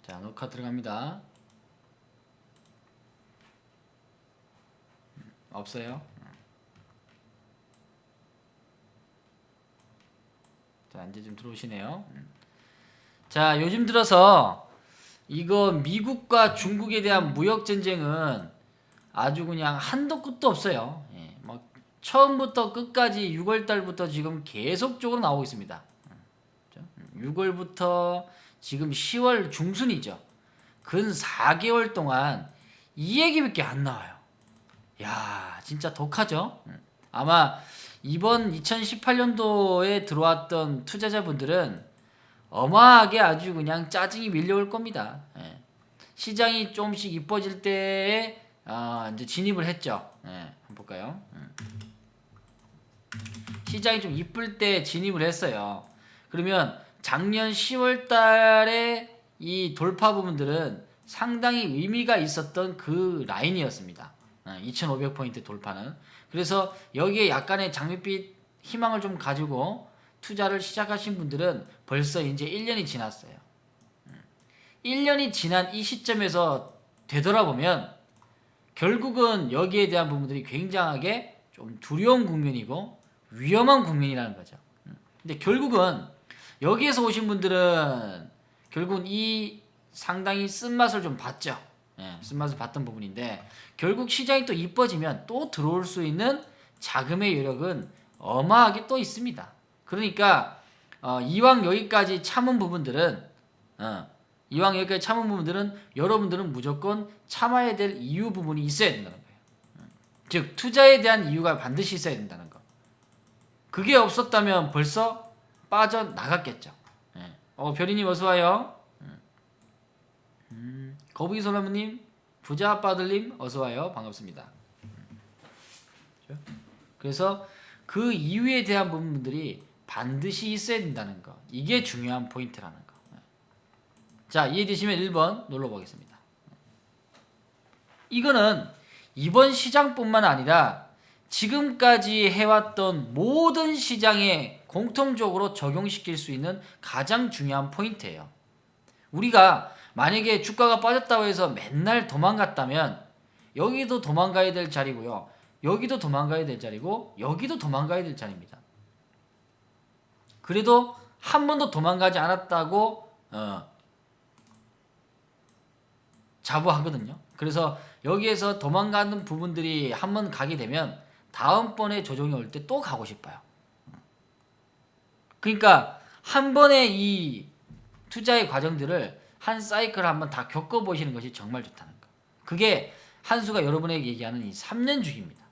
자, 녹화 들어갑니다. 없어요. 자, 이제 좀 들어오시네요. 자, 요즘 들어서 이거 미국과 중국에 대한 무역 전쟁은 아주 그냥 한도 끝도 없어요. 예, 뭐 처음부터 끝까지 6월 달부터 지금 계속적으로 나오고 있습니다. 6월부터 지금 10월 중순이죠. 근 4개월 동안 이 얘기밖에 안 나와요. 야, 진짜 독하죠? 아마 이번 2018년도에 들어왔던 투자자분들은 어마하게 아주 그냥 짜증이 밀려올 겁니다. 예. 시장이 조금씩 이뻐질 때에 이제 진입을 했죠. 예, 한번 볼까요? 시장이 좀 이쁠 때 진입을 했어요. 그러면 작년 10월 달에 이 돌파 부분들은 상당히 의미가 있었던 그 라인이었습니다. 2500포인트 돌파는. 그래서 여기에 약간의 장밋빛 희망을 좀 가지고 투자를 시작하신 분들은 벌써 이제 1년이 지났어요. 1년이 지난 이 시점에서 되돌아보면 결국은 여기에 대한 부분들이 굉장하게 좀 두려운 국면이고 위험한 국면이라는 거죠. 근데 결국은 여기에서 오신 분들은 결국은 이 상당히 쓴맛을 좀 봤죠. 예, 쓴맛을 봤던 부분인데 결국 시장이 또 이뻐지면 또 들어올 수 있는 자금의 여력은 어마하게 또 있습니다. 그러니까 이왕 여기까지 참은 부분들은 여러분들은 무조건 참아야 될 이유 부분이 있어야 된다는 거예요. 즉 투자에 대한 이유가 반드시 있어야 된다는 거. 그게 없었다면 벌써 빠져나갔겠죠. 예. 별이님 어서와요. 거북이 소나무님, 부자아빠들님 어서와요. 반갑습니다. 그래서 그 이유에 대한 부분들이 반드시 있어야 된다는 거. 이게 중요한 포인트라는 거. 자, 이해되시면 1번 눌러보겠습니다. 이거는 이번 시장뿐만 아니라 지금까지 해왔던 모든 시장에 공통적으로 적용시킬 수 있는 가장 중요한 포인트예요. 우리가 만약에 주가가 빠졌다고 해서 맨날 도망갔다면 여기도 도망가야 될 자리고요. 여기도 도망가야 될 자리고 여기도 도망가야 될 자리입니다. 그래도 한 번도 도망가지 않았다고 자부하거든요. 그래서 여기에서 도망가는 부분들이 한 번 가게 되면 다음번에 조정이 올 때 또 가고 싶어요. 그러니까 한 번에 이 투자의 과정들을 한 사이클 한번 다 겪어보시는 것이 정말 좋다는 거. 그게 한수가 여러분에게 얘기하는 이 3년 주기입니다.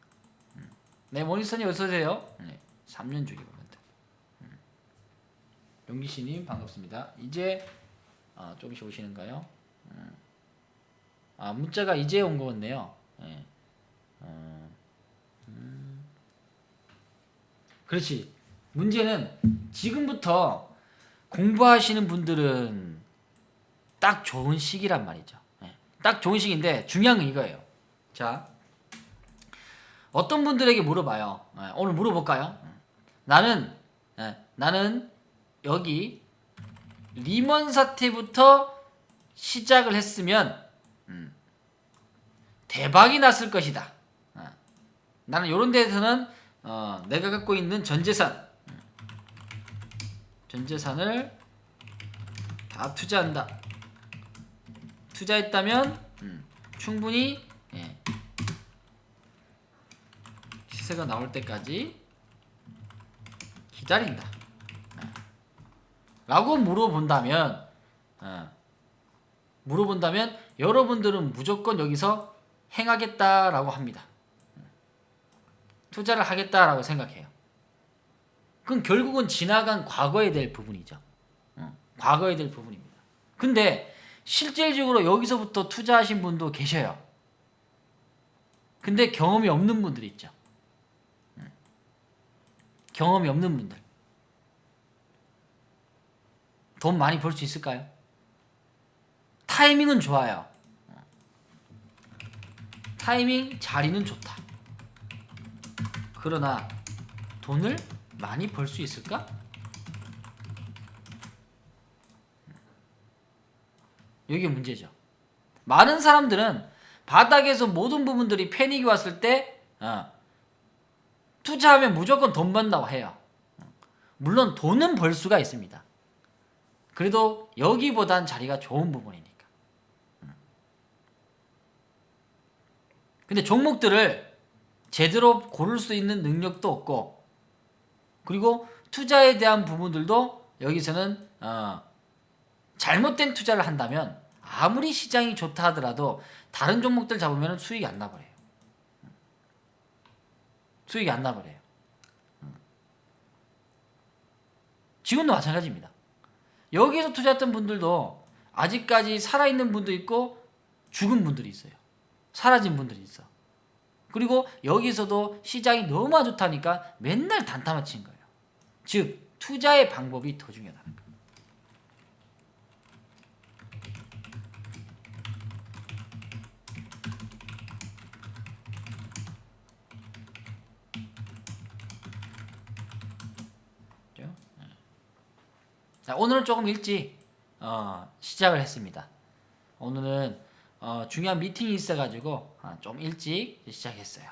네, 모니스터님 어서오세요. 네, 3년 주기 부분들. 용기씨님 반갑습니다. 이제 조금씩 오시는가요? 문자가 이제 온 거였네요. 네. 그렇지. 문제는 지금부터 공부하시는 분들은 딱 좋은 시기란 말이죠. 네. 딱 좋은 시기인데 중요한 건 이거예요. 자, 어떤 분들에게 물어봐요. 네. 오늘 물어볼까요? 나는 여기 리먼 사태부터 시작을 했으면 대박이 났을 것이다. 나는 이런 데에서는 내가 갖고 있는 전재산을 다 투자한다. 투자했다면 충분히 시세가 나올 때까지 기다린다. 라고 물어본다면 여러분들은 무조건 여기서 행하겠다라고 합니다. 투자를 하겠다라고 생각해요. 그럼 결국은 지나간 과거에 될 부분이죠. 과거에 될 부분입니다. 근데 실질적으로 여기서부터 투자하신 분도 계셔요. 근데 경험이 없는 분들이 있죠. 경험이 없는 분들. 돈 많이 벌 수 있을까요? 타이밍은 좋아요. 타이밍, 자리는 좋다. 그러나 돈을 많이 벌 수 있을까? 여기 문제죠. 많은 사람들은 바닥에서 모든 부분들이 패닉이 왔을 때 투자하면 무조건 돈 번다고 해요. 물론 돈은 벌 수가 있습니다. 그래도 여기보단 자리가 좋은 부분이니까. 근데 종목들을 제대로 고를 수 있는 능력도 없고, 그리고 투자에 대한 부분들도 여기서는 잘못된 투자를 한다면 아무리 시장이 좋다 하더라도 다른 종목들 잡으면 수익이 안 나버려요. 수익이 안 나버려요. 지금도 마찬가지입니다. 여기서 투자했던 분들도 아직까지 살아있는 분도 있고 죽은 분들이 있어요. 사라진 분들이 있어. 그리고 여기서도 시장이 너무 안 좋다니까 맨날 단타만 친 거예요. 즉 투자의 방법이 더 중요하다는 거예요. 자, 오늘은 조금 일찍 시작을 했습니다. 오늘은 중요한 미팅이 있어가지고 좀 일찍 시작했어요.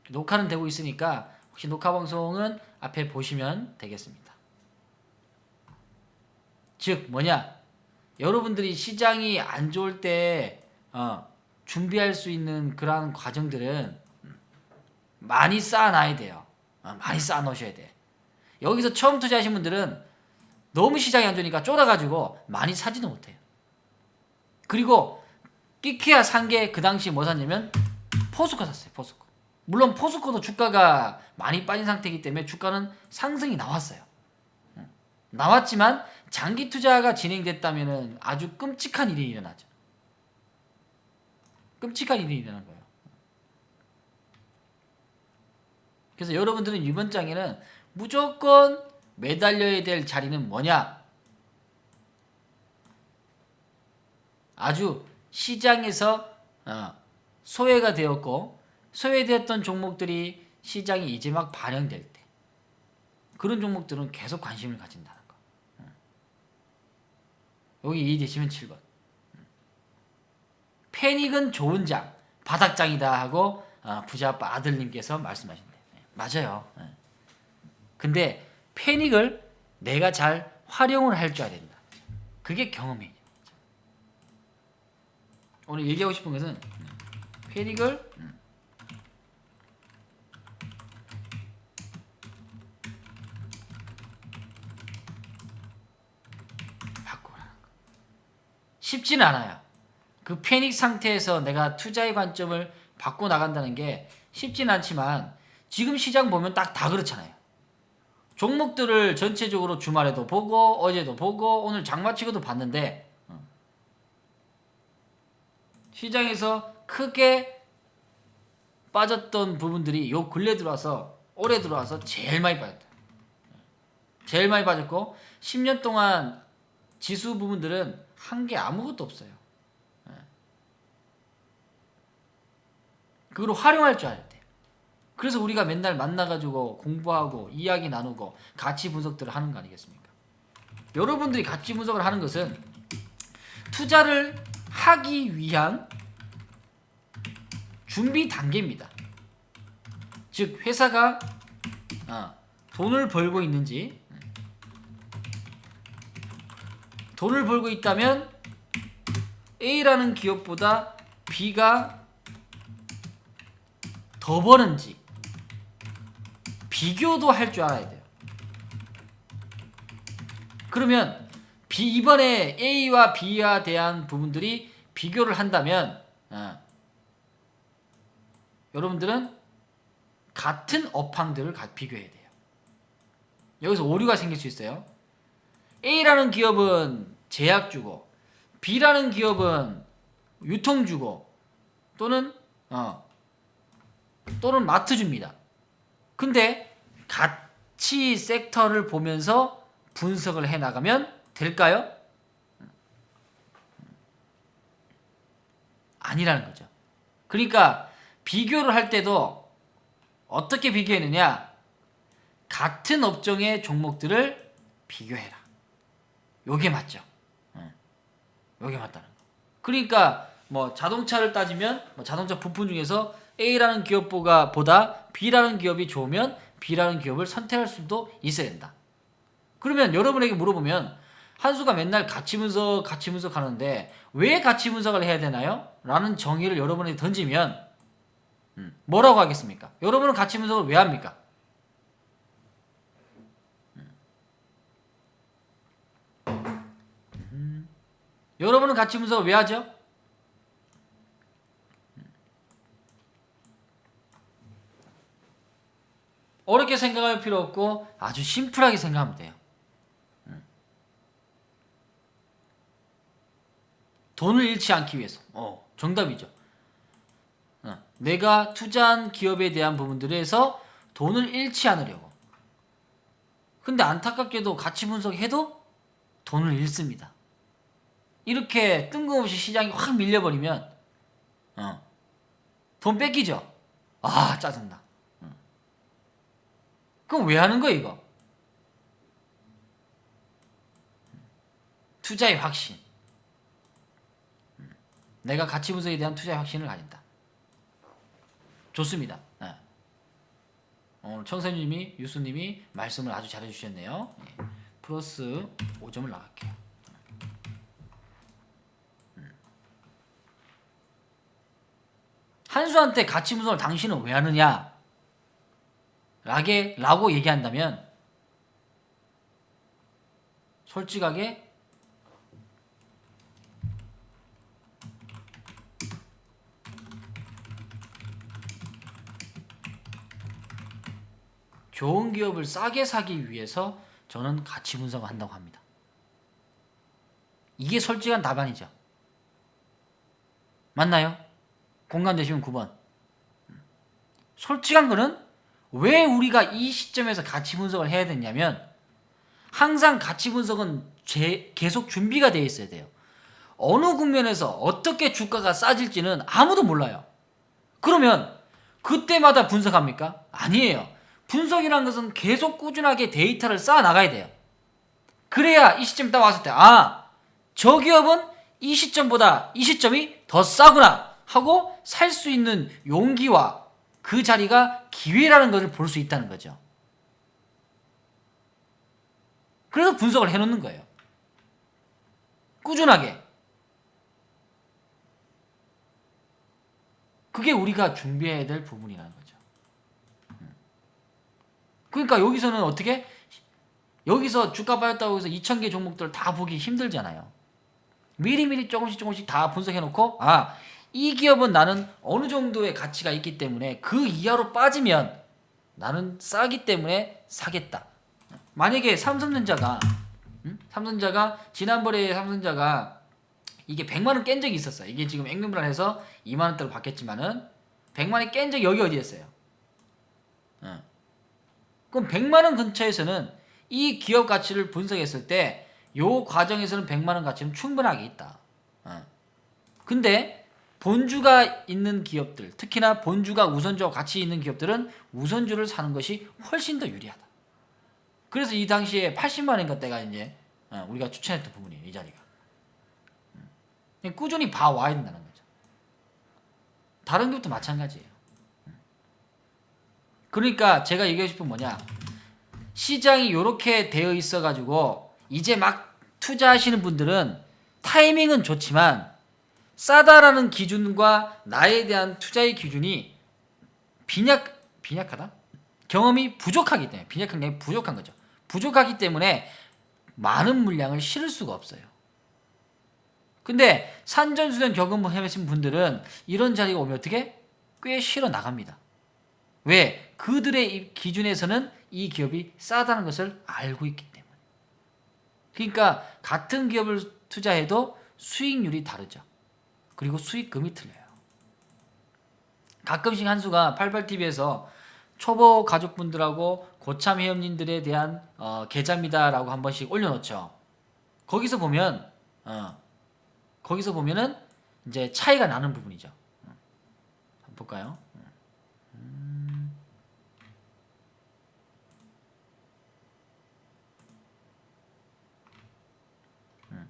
녹화는 되고 있으니까 혹시 녹화 방송은 앞에 보시면 되겠습니다. 즉 뭐냐, 여러분들이 시장이 안 좋을 때 준비할 수 있는 그러한 과정들은 많이 쌓아놔야 돼요. 많이 쌓아놓으셔야 돼. 여기서 처음 투자하신 분들은 너무 시장이 안 좋으니까 쫄아가지고 많이 사지도 못해요. 그리고 끼케야 산 게 그 당시 뭐 샀냐면 포스코 샀어요. 포스코. 물론 포스코도 주가가 많이 빠진 상태이기 때문에 주가는 상승이 나왔어요. 나왔지만 장기 투자가 진행됐다면 아주 끔찍한 일이 일어나죠. 끔찍한 일이 일어난 거예요. 그래서 여러분들은 이번 장에는 무조건 매달려야 될 자리는 뭐냐? 아주 시장에서 소외가 되었고 소외되었던 종목들이 시장이 이제 막 반영될 때 그런 종목들은 계속 관심을 가진다는 거. 여기 이해되시면 7번. 패닉은 좋은 장, 바닥장이다 하고 부자 아빠 아들님께서 말씀하신대요. 맞아요. 근데 패닉을 내가 잘 활용을 할 줄 알아야 된다. 그게 경험이에요. 오늘 얘기하고 싶은 것은 패닉을 바꾸라는 거. 쉽지는 않아요. 그 패닉 상태에서 내가 투자의 관점을 바꿔 나간다는 게 쉽지는 않지만 지금 시장 보면 딱 다 그렇잖아요. 종목들을 전체적으로 주말에도 보고 어제도 보고 오늘 장마치고도 봤는데 시장에서 크게 빠졌던 부분들이 요 근래 들어와서 올해 들어와서 제일 많이 빠졌다. 제일 많이 빠졌고 10년 동안 지수 부분들은 한 게 아무것도 없어요. 그걸 활용할 줄 알아야 돼. 그래서 우리가 맨날 만나가지고 공부하고 이야기 나누고 가치 분석들을 하는 거 아니겠습니까? 여러분들이 가치 분석을 하는 것은 투자를 하기 위한 준비 단계입니다. 즉 회사가 돈을 벌고 있는지, 돈을 벌고 있다면 A라는 기업보다 B가 더 버는지 비교도 할 줄 알아야 돼요. 그러면 이번에 A와 B에 대한 부분들이 비교를 한다면 여러분들은 같은 업황들을 비교해야 돼요. 여기서 오류가 생길 수 있어요. A라는 기업은 제약주고 B라는 기업은 유통주고 또는 마트주입니다. 근데 같이 섹터를 보면서 분석을 해나가면 될까요? 아니라는 거죠. 그러니까 비교를 할 때도 어떻게 비교했느냐? 같은 업종의 종목들을 비교해라. 요게 맞죠. 여기에 맞다는 거. 그러니까 뭐 자동차를 따지면 뭐 자동차 부품 중에서 A라는 기업보다 B라는 기업이 좋으면 B라는 기업을 선택할 수도 있어야 된다. 그러면 여러분에게 물어보면 한수가 맨날 가치 분석 하는데 왜 가치 분석을 해야 되나요? 라는 정의를 여러분에게 던지면 뭐라고 하겠습니까? 여러분은 가치 분석을 왜 합니까? 여러분은 가치 분석을 왜 하죠? 어렵게 생각할 필요 없고 아주 심플하게 생각하면 돼요. 돈을 잃지 않기 위해서. 정답이죠. 내가 투자한 기업에 대한 부분들에서 돈을 잃지 않으려고. 근데 안타깝게도 가치 분석해도 돈을 잃습니다. 이렇게 뜬금없이 시장이 확 밀려버리면 돈 뺏기죠. 아 짜증나. 그럼 왜 하는 거야 이거? 투자의 확신. 내가 가치 분석에 대한 투자의 확신을 가진다. 좋습니다. 오늘 청사님이 유수님이 말씀을 아주 잘해주셨네요. 플러스 5점을 나갈게요. 한수한테 가치 분석을 당신은 왜 하느냐? 라고 얘기한다면 솔직하게 좋은 기업을 싸게 사기 위해서 저는 가치 분석을 한다고 합니다. 이게 솔직한 답안이죠. 맞나요? 공감되시면 9번. 솔직한 거는 왜 우리가 이 시점에서 가치 분석을 해야 되냐면 항상 가치 분석은 계속 준비가 되어 있어야 돼요. 어느 국면에서 어떻게 주가가 싸질지는 아무도 몰라요. 그러면 그때마다 분석합니까? 아니에요. 분석이라는 것은 계속 꾸준하게 데이터를 쌓아 나가야 돼요. 그래야 이 시점 딱 왔을 때 저 기업은 이 시점보다 이 시점이 더 싸구나 하고 살 수 있는 용기와 그 자리가 기회라는 것을 볼 수 있다는 거죠. 그래서 분석을 해놓는 거예요. 꾸준하게. 그게 우리가 준비해야 될 부분이라는 거죠. 그러니까 여기서는 어떻게? 여기서 주가 빠졌다고 해서 2,000개 종목들 다 보기 힘들잖아요. 미리미리 조금씩 다 분석해놓고 이 기업은 나는 어느 정도의 가치가 있기 때문에 그 이하로 빠지면 나는 싸기 때문에 사겠다. 만약에 삼성전자가 지난번에 삼성전자가 이게 100만원 깬 적이 있었어요. 이게 지금 액면불안해서 2만원대로 바뀌었지만은 100만원이 깬 적이 여기 어디였어요? 그럼 100만원 근처에서는 이 기업 가치를 분석했을 때 요 과정에서는 100만원 가치는 충분하게 있다. 근데 본주가 있는 기업들, 특히나 본주가 우선주와 같이 있는 기업들은 우선주를 사는 것이 훨씬 더 유리하다. 그래서 이 당시에 80만원인가 때가 이제 우리가 추천했던 부분이에요. 이 자리가. 꾸준히 봐와야 된다는 거죠. 다른 기업도 마찬가지예요. 그러니까 제가 얘기하고 싶은 뭐냐, 시장이 이렇게 되어 있어 가지고 이제 막 투자하시는 분들은 타이밍은 좋지만 싸다라는 기준과 나에 대한 투자의 기준이 빈약하다? 경험이 부족하기 때문에, 빈약한 게 부족한 거죠. 부족하기 때문에 많은 물량을 실을 수가 없어요. 근데 산전수전 경험을 해보신 분들은 이런 자리가 오면 어떻게? 꽤 실어 나갑니다. 왜? 그들의 기준에서는 이 기업이 싸다는 것을 알고 있기 때문에. 그러니까 같은 기업을 투자해도 수익률이 다르죠. 그리고 수익금이 틀려요. 가끔씩 한수가 88TV에서 초보 가족분들하고 고참 회원님들에 대한 계좌입니다라고 한 번씩 올려놓죠. 거기서 보면 거기서 보면은 이제 차이가 나는 부분이죠. 한번 볼까요?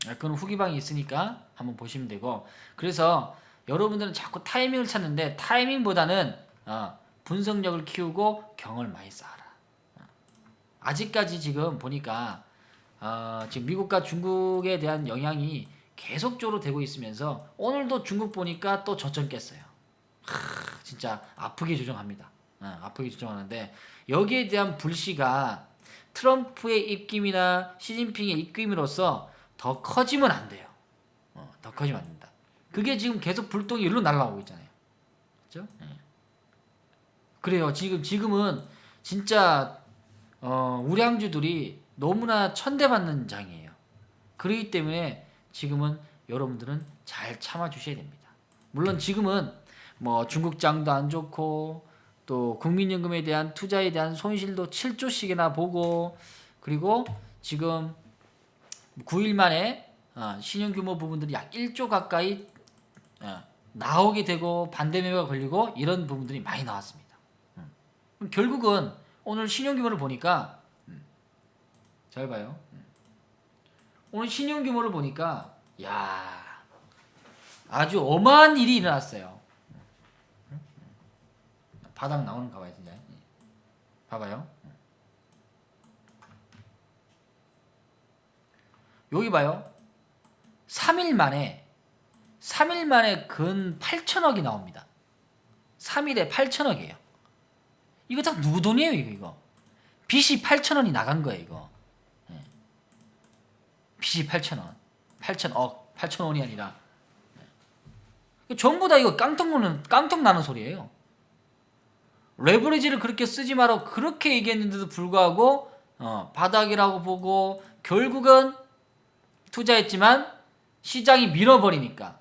그건 후기방이 있으니까 한번 보시면 되고, 그래서 여러분들은 자꾸 타이밍을 찾는데 타이밍보다는 분석력을 키우고 경험을 많이 쌓아라. 아직까지 지금 보니까 지금 미국과 중국에 대한 영향이 계속적으로 되고 있으면서 오늘도 중국 보니까 또 저점 깼어요. 진짜 아프게 조정합니다. 아프게 조정하는데 여기에 대한 불씨가 트럼프의 입김이나 시진핑의 입김으로써 더 커지면 안 돼요. 더 커지면 안 된다. 그게 지금 계속 불똥이 일로 날아오고 있잖아요. 그렇죠? 그래요. 지금은 진짜 우량주들이 너무나 천대받는 장이에요. 그렇기 때문에 지금은 여러분들은 잘 참아주셔야 됩니다. 물론 지금은 뭐 중국장도 안 좋고 또 국민연금에 대한 투자에 대한 손실도 7조씩이나 보고, 그리고 지금 9일 만에 신용규모 부분들이 약 1조 가까이 나오게 되고 반대매매가 걸리고 이런 부분들이 많이 나왔습니다. 그럼 결국은 오늘 신용규모를 보니까 잘 봐요. 오늘 신용규모를 보니까 아주 어마한 일이 일어났어요. 바닥 나오는 거 봐요. 진짜 봐봐요. 여기 봐요. 3일 만에 근 8천억이 나옵니다. 3일에 8천억이에요. 이거 다 누구 돈이에요? 이거 빚이 8천원이 나간 거예요. 이거 빚이 8천원, 8천억, 8천원이 아니라 전부 다 이거 깡통 나는 소리예요. 레버리지를 그렇게 쓰지 마라고 그렇게 얘기했는데도 불구하고 바닥이라고 보고 결국은 투자했지만 시장이 밀어버리니까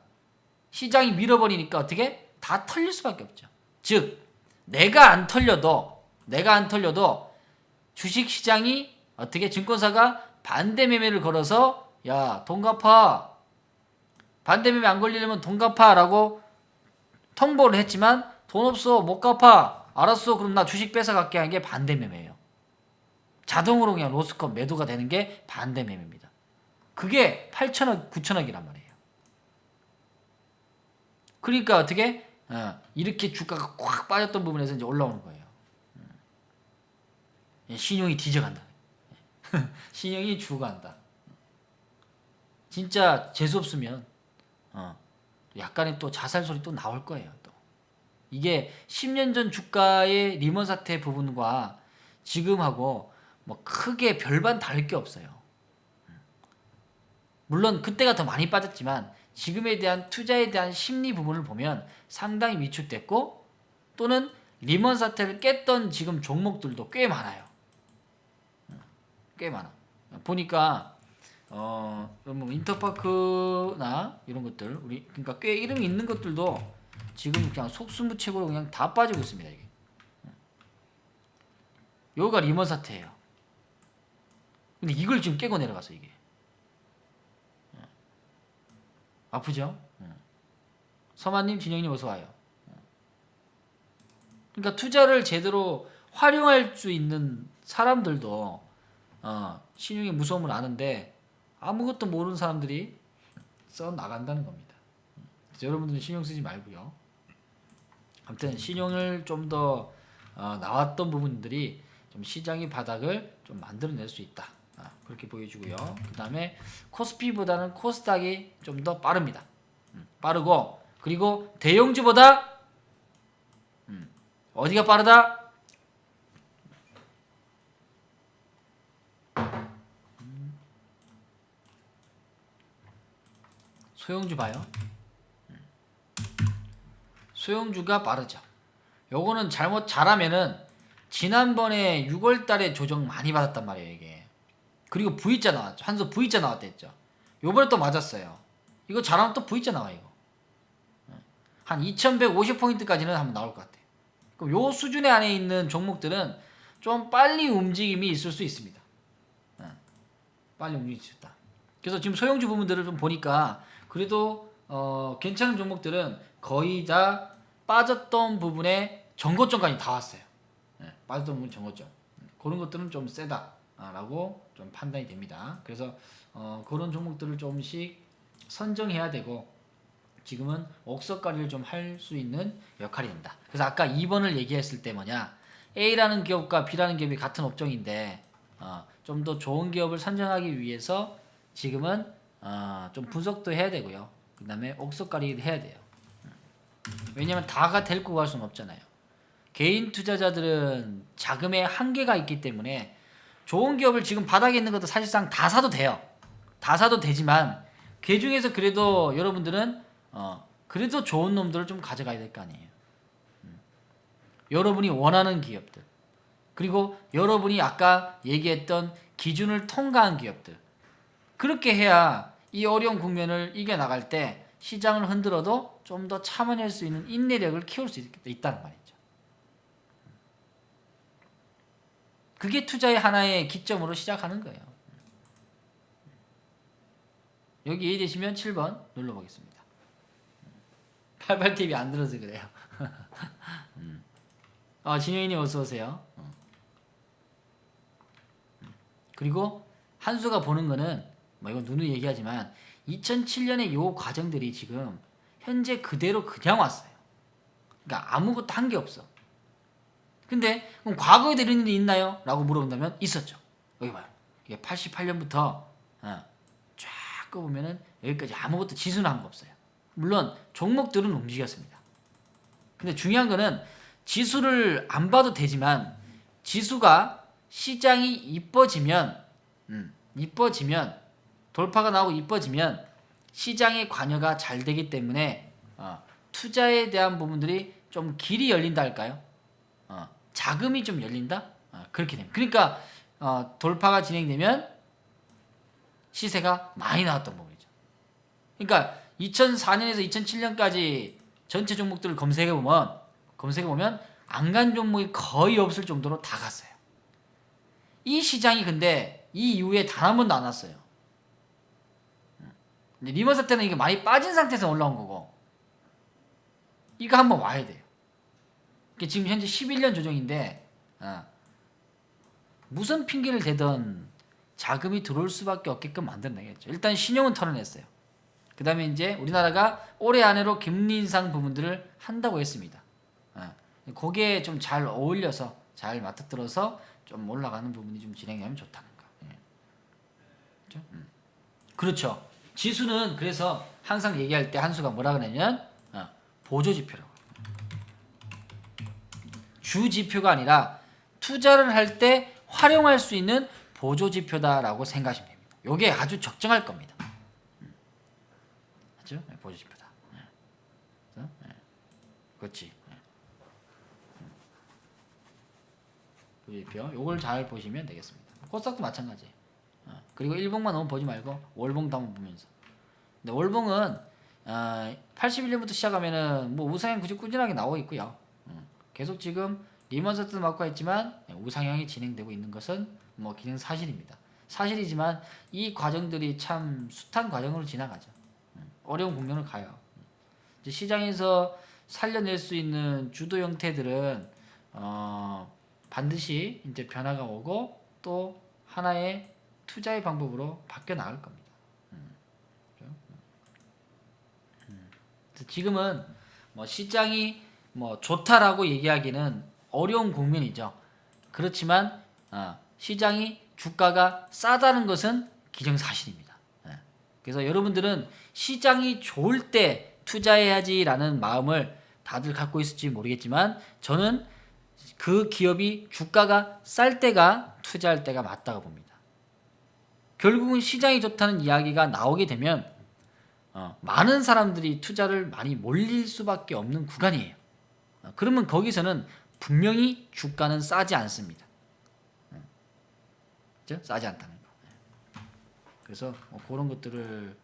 어떻게? 다 털릴 수밖에 없죠. 즉 내가 안 털려도 주식시장이 어떻게 증권사가 반대 매매를 걸어서 야 돈 갚아, 반대 매매 안 걸리려면 돈 갚아 라고 통보를 했지만 돈 없어 못 갚아, 알았어 그럼 나 주식 뺏어갈게 하는 게 반대 매매예요. 자동으로 그냥 로스컷 매도가 되는 게 반대 매매입니다. 그게 8천억 9천억이란 말이에요. 그러니까 어떻게 이렇게 주가가 꽉 빠졌던 부분에서 이제 올라오는 거예요. 신용이 뒤져간다. 신용이 죽어간다. 진짜 재수 없으면 약간의 또 자살 소리 또 나올 거예요. 또 이게 10년 전 주가의 리먼 사태 부분과 지금하고 뭐 크게 별반 다를 게 없어요. 물론 그때가 더 많이 빠졌지만 지금에 대한 투자에 대한 심리 부분을 보면 상당히 위축됐고 또는 리먼 사태를 깼던 지금 종목들도 꽤 많아요. 꽤 많아. 보니까 뭐 인터파크나 이런 것들 그러니까 꽤 이름이 있는 것들도 지금 그냥 속수무책으로 그냥 다 빠지고 있습니다. 이게. 여기가 리먼 사태예요. 근데 이걸 지금 깨고 내려가서 이게 아프죠? 서만님, 진영님 어서 와요. 그러니까 투자를 제대로 활용할 수 있는 사람들도 신용의 무서움을 아는데 아무것도 모르는 사람들이 써 나간다는 겁니다. 그래서 여러분들은 신용 쓰지 말고요. 아무튼 신용을 좀 더 나왔던 부분들이 좀 시장의 바닥을 좀 만들어낼 수 있다. 그렇게 보여주고요. 그 다음에 코스피보다는 코스닥이 좀 더 빠릅니다. 빠르고 그리고 대형주보다 어디가 빠르다? 소형주 봐요. 소형주가 빠르죠. 요거는 잘하면은 지난번에 6월달에 조정 많이 받았단 말이에요. 이게 그리고 V자 나왔죠. 한소 V자 나왔댔죠. 요번에 또 맞았어요. 이거 잘하면 또 V자 나와. 이거 한 2150포인트까지는 한번 나올 것 같아요. 그럼 요 수준의 안에 있는 종목들은 좀 빨리 움직임이 있을 수 있습니다. 빨리 움직일 수 있다. 그래서 지금 소형주 부분들을 좀 보니까 그래도 괜찮은 종목들은 거의 다 빠졌던 부분에 전고점까지 다 왔어요. 빠졌던 부분 전고점. 그런 것들은 좀 세다. 라고 좀 판단이 됩니다. 그래서 그런 종목들을 조금씩 선정해야 되고 지금은 옥석가리를 좀 할 수 있는 역할이 된다. 그래서 아까 2번을 얘기했을 때 뭐냐, A라는 기업과 B라는 기업이 같은 업종인데 좀 더 좋은 기업을 선정하기 위해서 지금은 좀 분석도 해야 되고요. 그 다음에 옥석가리도 해야 돼요. 왜냐면 다가 데리고 갈 수는 없잖아요. 개인 투자자들은 자금의 한계가 있기 때문에 좋은 기업을 지금 바닥에 있는 것도 사실상 다 사도 돼요. 다 사도 되지만 그 중에서 그래도 여러분들은 그래도 좋은 놈들을 좀 가져가야 될 거 아니에요. 여러분이 원하는 기업들, 그리고 여러분이 아까 얘기했던 기준을 통과한 기업들, 그렇게 해야 이 어려운 국면을 이겨나갈 때 시장을 흔들어도 좀 더 참아낼 수 있는 인내력을 키울 수 있다는 말이죠. 그게 투자의 하나의 기점으로 시작하는 거예요. 여기 이해되시면 7번 눌러보겠습니다. 88TV 안 들어서 그래요. 진영이님 어서오세요. 그리고 한수가 보는 거는 이건 누누이 얘기하지만 2007년의 요 과정들이 지금 현재 그대로 그냥 왔어요. 그러니까 아무것도 한 게 없어. 근데 그럼 과거에 이런 일이 있나요? 라고 물어본다면 있었죠. 여기 봐요. 이게 88년부터 쫙 끄보면은 여기까지 아무것도 지수는 한 거 없어요. 물론 종목들은 움직였습니다. 근데 중요한 거는 지수를 안 봐도 되지만 지수가 시장이 이뻐지면 돌파가 나오고 이뻐지면 시장의 관여가 잘 되기 때문에 투자에 대한 부분들이 좀 길이 열린다 할까요? 자금이 좀 열린다? 그렇게 됩니다. 그러니까 돌파가 진행되면 시세가 많이 나왔던 부분이죠. 그러니까 2004년에서 2007년까지 전체 종목들을 검색해보면 안 간 종목이 거의 없을 정도로 다 갔어요. 이 시장이 근데 이 이후에 단 한 번도 안 왔어요. 근데 리먼 사태는 이게 많이 빠진 상태에서 올라온 거고 이거 한번 와야 돼요. 지금 현재 11년 조정인데 무슨 핑계를 대던 자금이 들어올 수밖에 없게끔 만들어내겠죠. 일단 신용은 털어냈어요. 그 다음에 이제 우리나라가 올해 안으로 금리 인상 부분들을 한다고 했습니다. 거기에 좀 잘 어울려서 잘 맞닥뜨려서 좀 올라가는 부분이 좀 진행되면 좋다는 거. 그렇죠? 그렇죠. 지수는 그래서 항상 얘기할 때 한수가 뭐라 그러냐면 보조지표라고. 주지표가 아니라 투자를 할 때 활용할 수 있는 보조지표다라고 생각하시면 됩니다. 이게 아주 적정할 겁니다. 맞죠? 보조지표다. 그렇지. 보조지표. 요걸 잘 보시면 되겠습니다. 코스닥도 마찬가지. 그리고 일봉만 너무 보지 말고 월봉도 한번 보면서. 근데 월봉은 81년부터 시작하면은 뭐 우상향 꾸준하게 나오고 있고요. 계속 지금 리먼 사태도 맞고 있지만 우상향이 진행되고 있는 것은 뭐 기능 사실입니다. 사실이지만 이 과정들이 참 숱한 과정으로 지나가죠. 어려운 국면을 가요. 이제 시장에서 살려낼 수 있는 주도 형태들은 반드시 이제 변화가 오고 또 하나의 투자의 방법으로 바뀌어 나갈 겁니다. 지금은 뭐 시장이 뭐 좋다라고 얘기하기는 어려운 국면이죠. 그렇지만 시장이 주가가 싸다는 것은 기정사실입니다. 그래서 여러분들은 시장이 좋을 때 투자해야지라는 마음을 다들 갖고 있을지 모르겠지만 저는 그 기업이 주가가 쌀 때가 투자할 때가 맞다고 봅니다. 결국은 시장이 좋다는 이야기가 나오게 되면 많은 사람들이 투자를 많이 몰릴 수밖에 없는 구간이에요. 그러면 거기서는 분명히 주가는 싸지 않습니다. 그렇죠? 싸지 않다는 거. 그래서 그런 것들을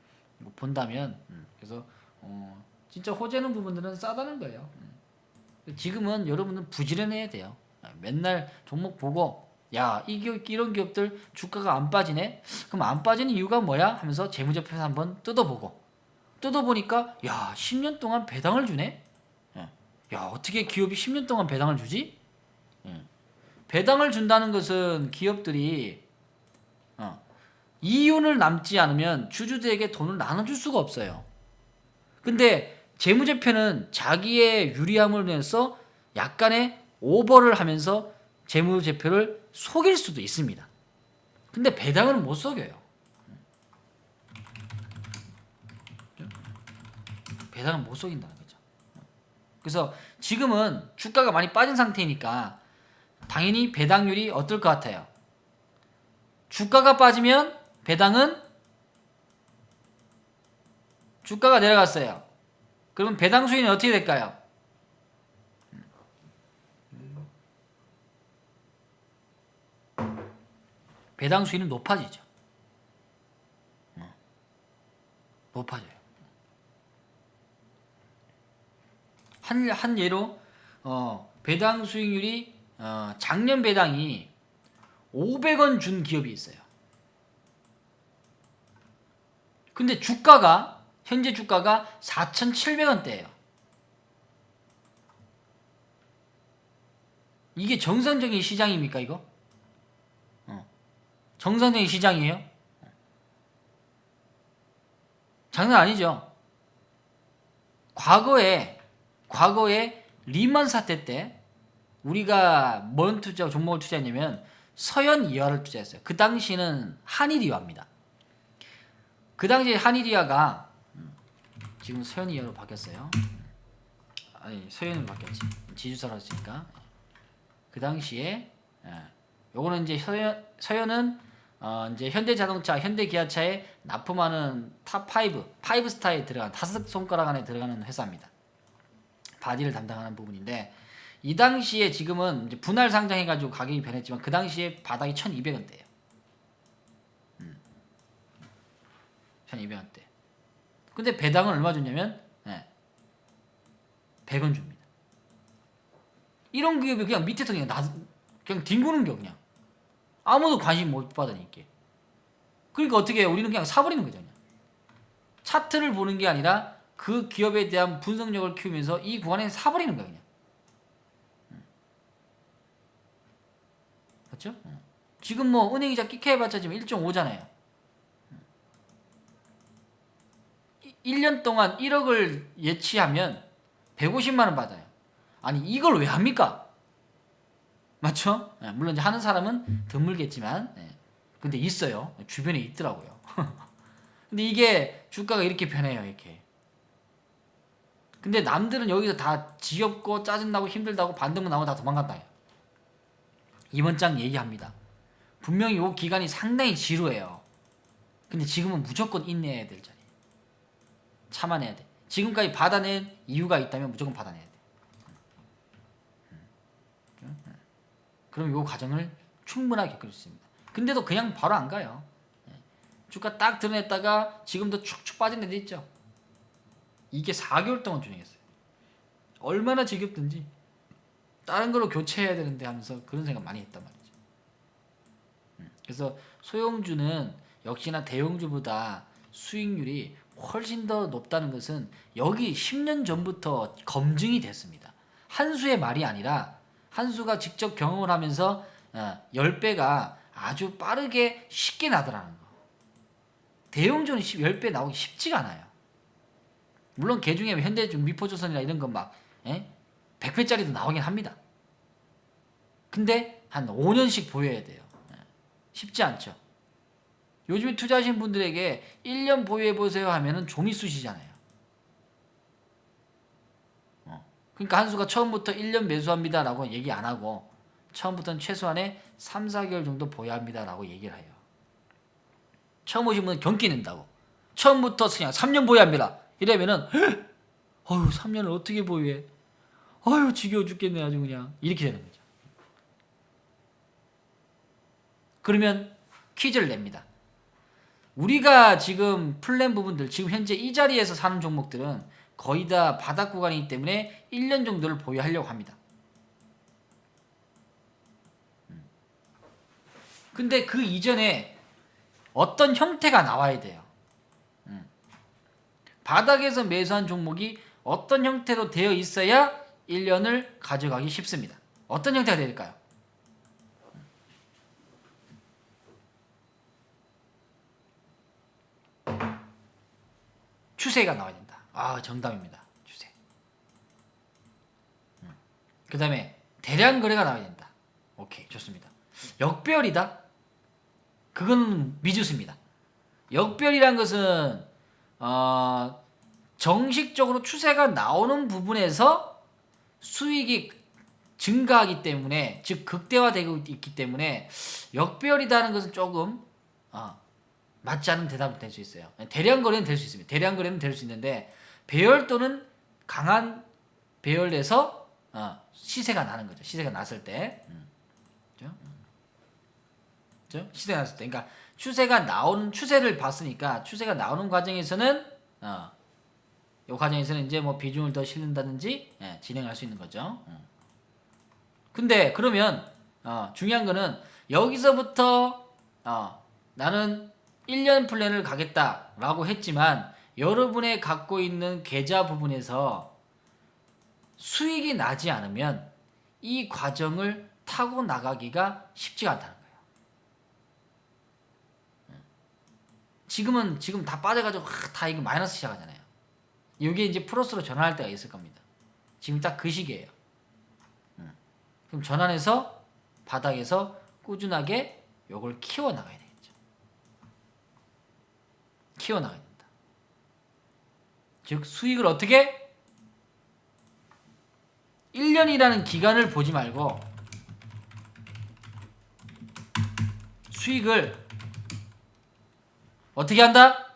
본다면 그래서 진짜 호재는 부분들은 싸다는 거예요. 지금은 여러분은 부지런해야 돼요. 맨날 종목 보고 야, 이런 기업들 주가가 안 빠지네? 그럼 안 빠지는 이유가 뭐야? 하면서 재무제표에서 한번 뜯어보니까 야, 10년 동안 배당을 주네? 야, 어떻게 기업이 10년 동안 배당을 주지? 배당을 준다는 것은 기업들이 이윤을 남지 않으면 주주들에게 돈을 나눠줄 수가 없어요. 근데 재무제표는 자기의 유리함을 위해서 약간의 오버를 하면서 재무제표를 속일 수도 있습니다. 근데 배당은 못 속여요. 배당은 못 속인다는 거죠. 그래서 지금은 주가가 많이 빠진 상태니까 당연히 배당률이 어떨 것 같아요? 주가가 빠지면 배당은 주가가 내려갔어요. 그러면 배당 수익은 어떻게 될까요? 배당 수익은 높아지죠. 높아져요. 한 예로 배당 수익률이 작년 배당이 500원 준 기업이 있어요. 근데 주가가 현재 주가가 4,700원대예요. 이게 정상적인 시장입니까 이거? 정상적인 시장이에요? 장난 아니죠. 과거에 리만 사태 때 우리가 뭔 종목을 투자했냐면 서현이화를 투자했어요. 그 당시는 한일이화입니다. 그 당시에 한일이화가 지금 서현이화로 바뀌었어요. 아니 서현으로 바뀌었지. 지주사로 했으니까. 그 당시에 요거는 이제 서현은 이제 현대자동차, 현대기아차에 납품하는 탑5 스타에 들어간 5손가락 안에 들어가는 회사입니다. 바디를 담당하는 부분인데 이 당시에 지금은 이제 분할 상장해가지고 가격이 변했지만 그 당시에 바닥이 1,200원대예요. 1,200원대. 근데 배당은 얼마 줬냐면 100원 줍니다. 이런 기업이 그냥 밑에서 그냥 뒹구는 겨 그냥. 아무도 관심 못 받으니까. 그러니까 어떻게 해요? 우리는 그냥 사버리는 거죠. 그냥. 차트를 보는 게 아니라 그 기업에 대한 분석력을 키우면서 이 구간에 사버리는 거예요. 그냥. 맞죠? 지금 뭐 은행이자 끼케해봤자 지금 1.5잖아요. 1년 동안 1억을 예치하면 150만 원 받아요. 아니 이걸 왜 합니까? 맞죠? 물론 이제 하는 사람은 드물겠지만 근데 있어요. 주변에 있더라고요. 근데 이게 주가가 이렇게 변해요. 이렇게. 근데 남들은 여기서 다 지겹고 짜증나고 힘들다고 반등만 나오고 다 도망간다. 이번 장 얘기합니다. 분명히 이 기간이 상당히 지루해요. 근데 지금은 무조건 인내해야 될 자리. 참아내야 돼. 지금까지 받아낸 이유가 있다면 무조건 받아내야 돼. 그럼 이 과정을 충분하게 겪을 수 있습니다. 근데도 그냥 바로 안 가요. 주가 딱 드러냈다가 지금도 축축 빠진 데도 있죠. 이게 4개월 동안 준행했어요. 얼마나 지겹든지 다른 걸로 교체해야 되는데 하면서 그런 생각 많이 했단 말이죠. 그래서 소형주는 역시나 대형주보다 수익률이 훨씬 더 높다는 것은 여기 10년 전부터 검증이 됐습니다. 한수의 말이 아니라 한수가 직접 경험을 하면서 10배가 아주 빠르게 쉽게 나더라는 거. 대형주는 10배 나오기 쉽지가 않아요. 물론 개 중에 현대중, 미포조선이나 이런 건 막 100회짜리도 나오긴 합니다. 근데 한 5년씩 보여야 돼요. 쉽지 않죠. 요즘에 투자하신 분들에게 1년 보유해보세요 하면은 종이 쑤시잖아요. 그러니까 한수가 처음부터 1년 매수합니다 라고 얘기 안 하고 처음부터는 최소한의 3, 4개월 정도 보여야 합니다 라고 얘기를 해요. 처음 오신 분은 경기 낸다고. 처음부터 그냥 3년 보유합니다. 이러면은 어휴 3년을 어떻게 보유해. 어휴 지겨워 죽겠네 아주 그냥. 이렇게 되는 거죠. 그러면 퀴즈를 냅니다. 우리가 지금 플랜 부분들 지금 현재 이 자리에서 사는 종목들은 거의 다 바닥 구간이기 때문에 1년 정도를 보유하려고 합니다. 근데 그 이전에 어떤 형태가 나와야 돼요. 바닥에서 매수한 종목이 어떤 형태로 되어 있어야 1년을 가져가기 쉽습니다. 어떤 형태가 될까요? 추세가 나와야 된다. 아, 정답입니다. 추세. 그 다음에 대량 거래가 나와야 된다. 오케이, 좋습니다. 역배열이다. 그건 미주수입니다. 역배열이란 것은 정식적으로 추세가 나오는 부분에서 수익이 증가하기 때문에, 즉 극대화되고 있기 때문에 역배열이라는 것은 조금 맞지 않은 대답이 될 수 있어요. 대량 거래는 될 수 있습니다. 대량 거래는 될 수 있는데 배열 또는 강한 배열에서 시세가 나는 거죠. 시세가 났을 때, 그렇죠? 시세가 났을 때, 그러니까 추세가 나오는, 추세를 봤으니까 추세가 나오는 과정에서는 이 과정에서는 이제 뭐 비중을 더 실는다든지 진행할 수 있는 거죠. 근데 그러면 중요한 거는 여기서부터 나는 1년 플랜을 가겠다라고 했지만 여러분의 갖고 있는 계좌 부분에서 수익이 나지 않으면 이 과정을 타고 나가기가 쉽지가 않다는 거예요. 지금 다 빠져가지고 다 이거 마이너스 시작하잖아요. 이게 이제 플러스로 전환할 때가 있을 겁니다. 지금 딱 그 시기예요. 그럼 전환해서 바닥에서 꾸준하게 요걸 키워나가야 되겠죠. 키워나가야 된다. 즉 수익을 어떻게? 1년이라는 기간을 보지 말고 수익을 어떻게 한다?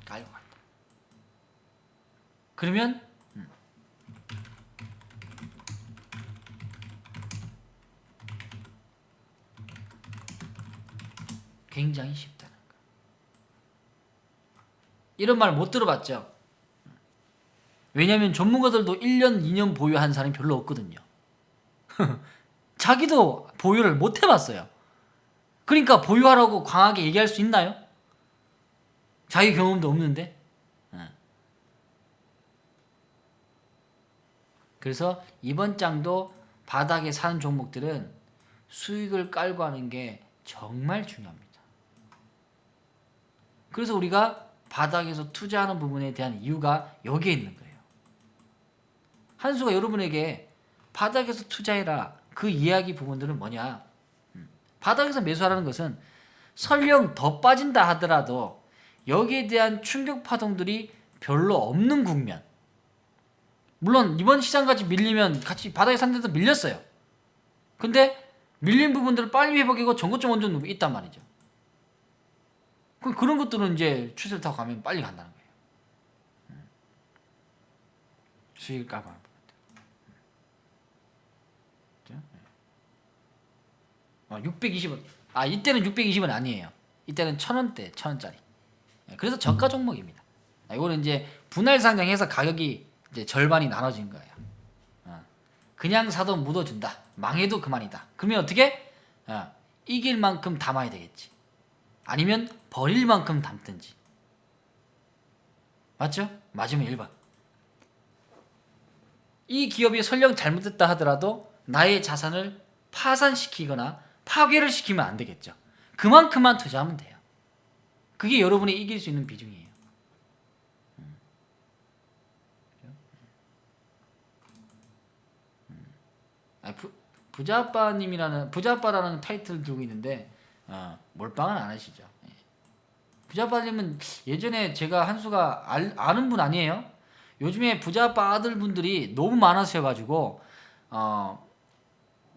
깔고 간다. 그러면 굉장히 쉽다는 거. 이런 말 못 들어봤죠? 왜냐면 전문가들도 1년, 2년 보유한 사람이 별로 없거든요. 자기도 보유를 못 해봤어요. 그러니까 보유하라고 강하게 얘기할 수 있나요? 자기 경험도 없는데. 그래서 이번 장도 바닥에 사는 종목들은 수익을 깔고 하는 게 정말 중요합니다. 그래서 우리가 바닥에서 투자하는 부분에 대한 이유가 여기에 있는 거예요. 한수가 여러분에게 바닥에서 투자해라, 그 이야기 부분들은 뭐냐? 바닥에서 매수하라는 것은 설령 더 빠진다 하더라도 여기에 대한 충격 파동들이 별로 없는 국면. 물론 이번 시장같이 밀리면 같이 바닥에 산 데도 밀렸어요. 근데 밀린 부분들을 빨리 회복하고 전고점 원전 있단 말이죠. 그런 것들은 이제 추세를 타고 가면 빨리 간다는 거예요. 수익을 깔고 하는 부분들. 620원. 이때는 620원 아니에요. 이때는 1,000원대, 1,000원짜리. 그래서 저가 종목입니다. 이거는 이제 분할 상장해서 가격이 이제 절반이 나눠진 거예요. 그냥 사도 묻어준다. 망해도 그만이다. 그러면 어떻게? 이길 만큼 담아야 되겠지. 아니면 버릴 만큼 담든지. 맞죠? 맞으면 1번. 이 기업이 설령 잘못됐다 하더라도 나의 자산을 파산시키거나 파괴를 시키면 안 되겠죠. 그만큼만 투자하면 돼요. 그게 여러분이 이길 수 있는 비중이에요. 부자아빠라는 타이틀을 들고 있는데 몰빵은 안 하시죠. 부자아빠님은 예전에 제가 한수가 아는 분 아니에요? 요즘에 부자아빠 아들분들이 너무 많으셔가지고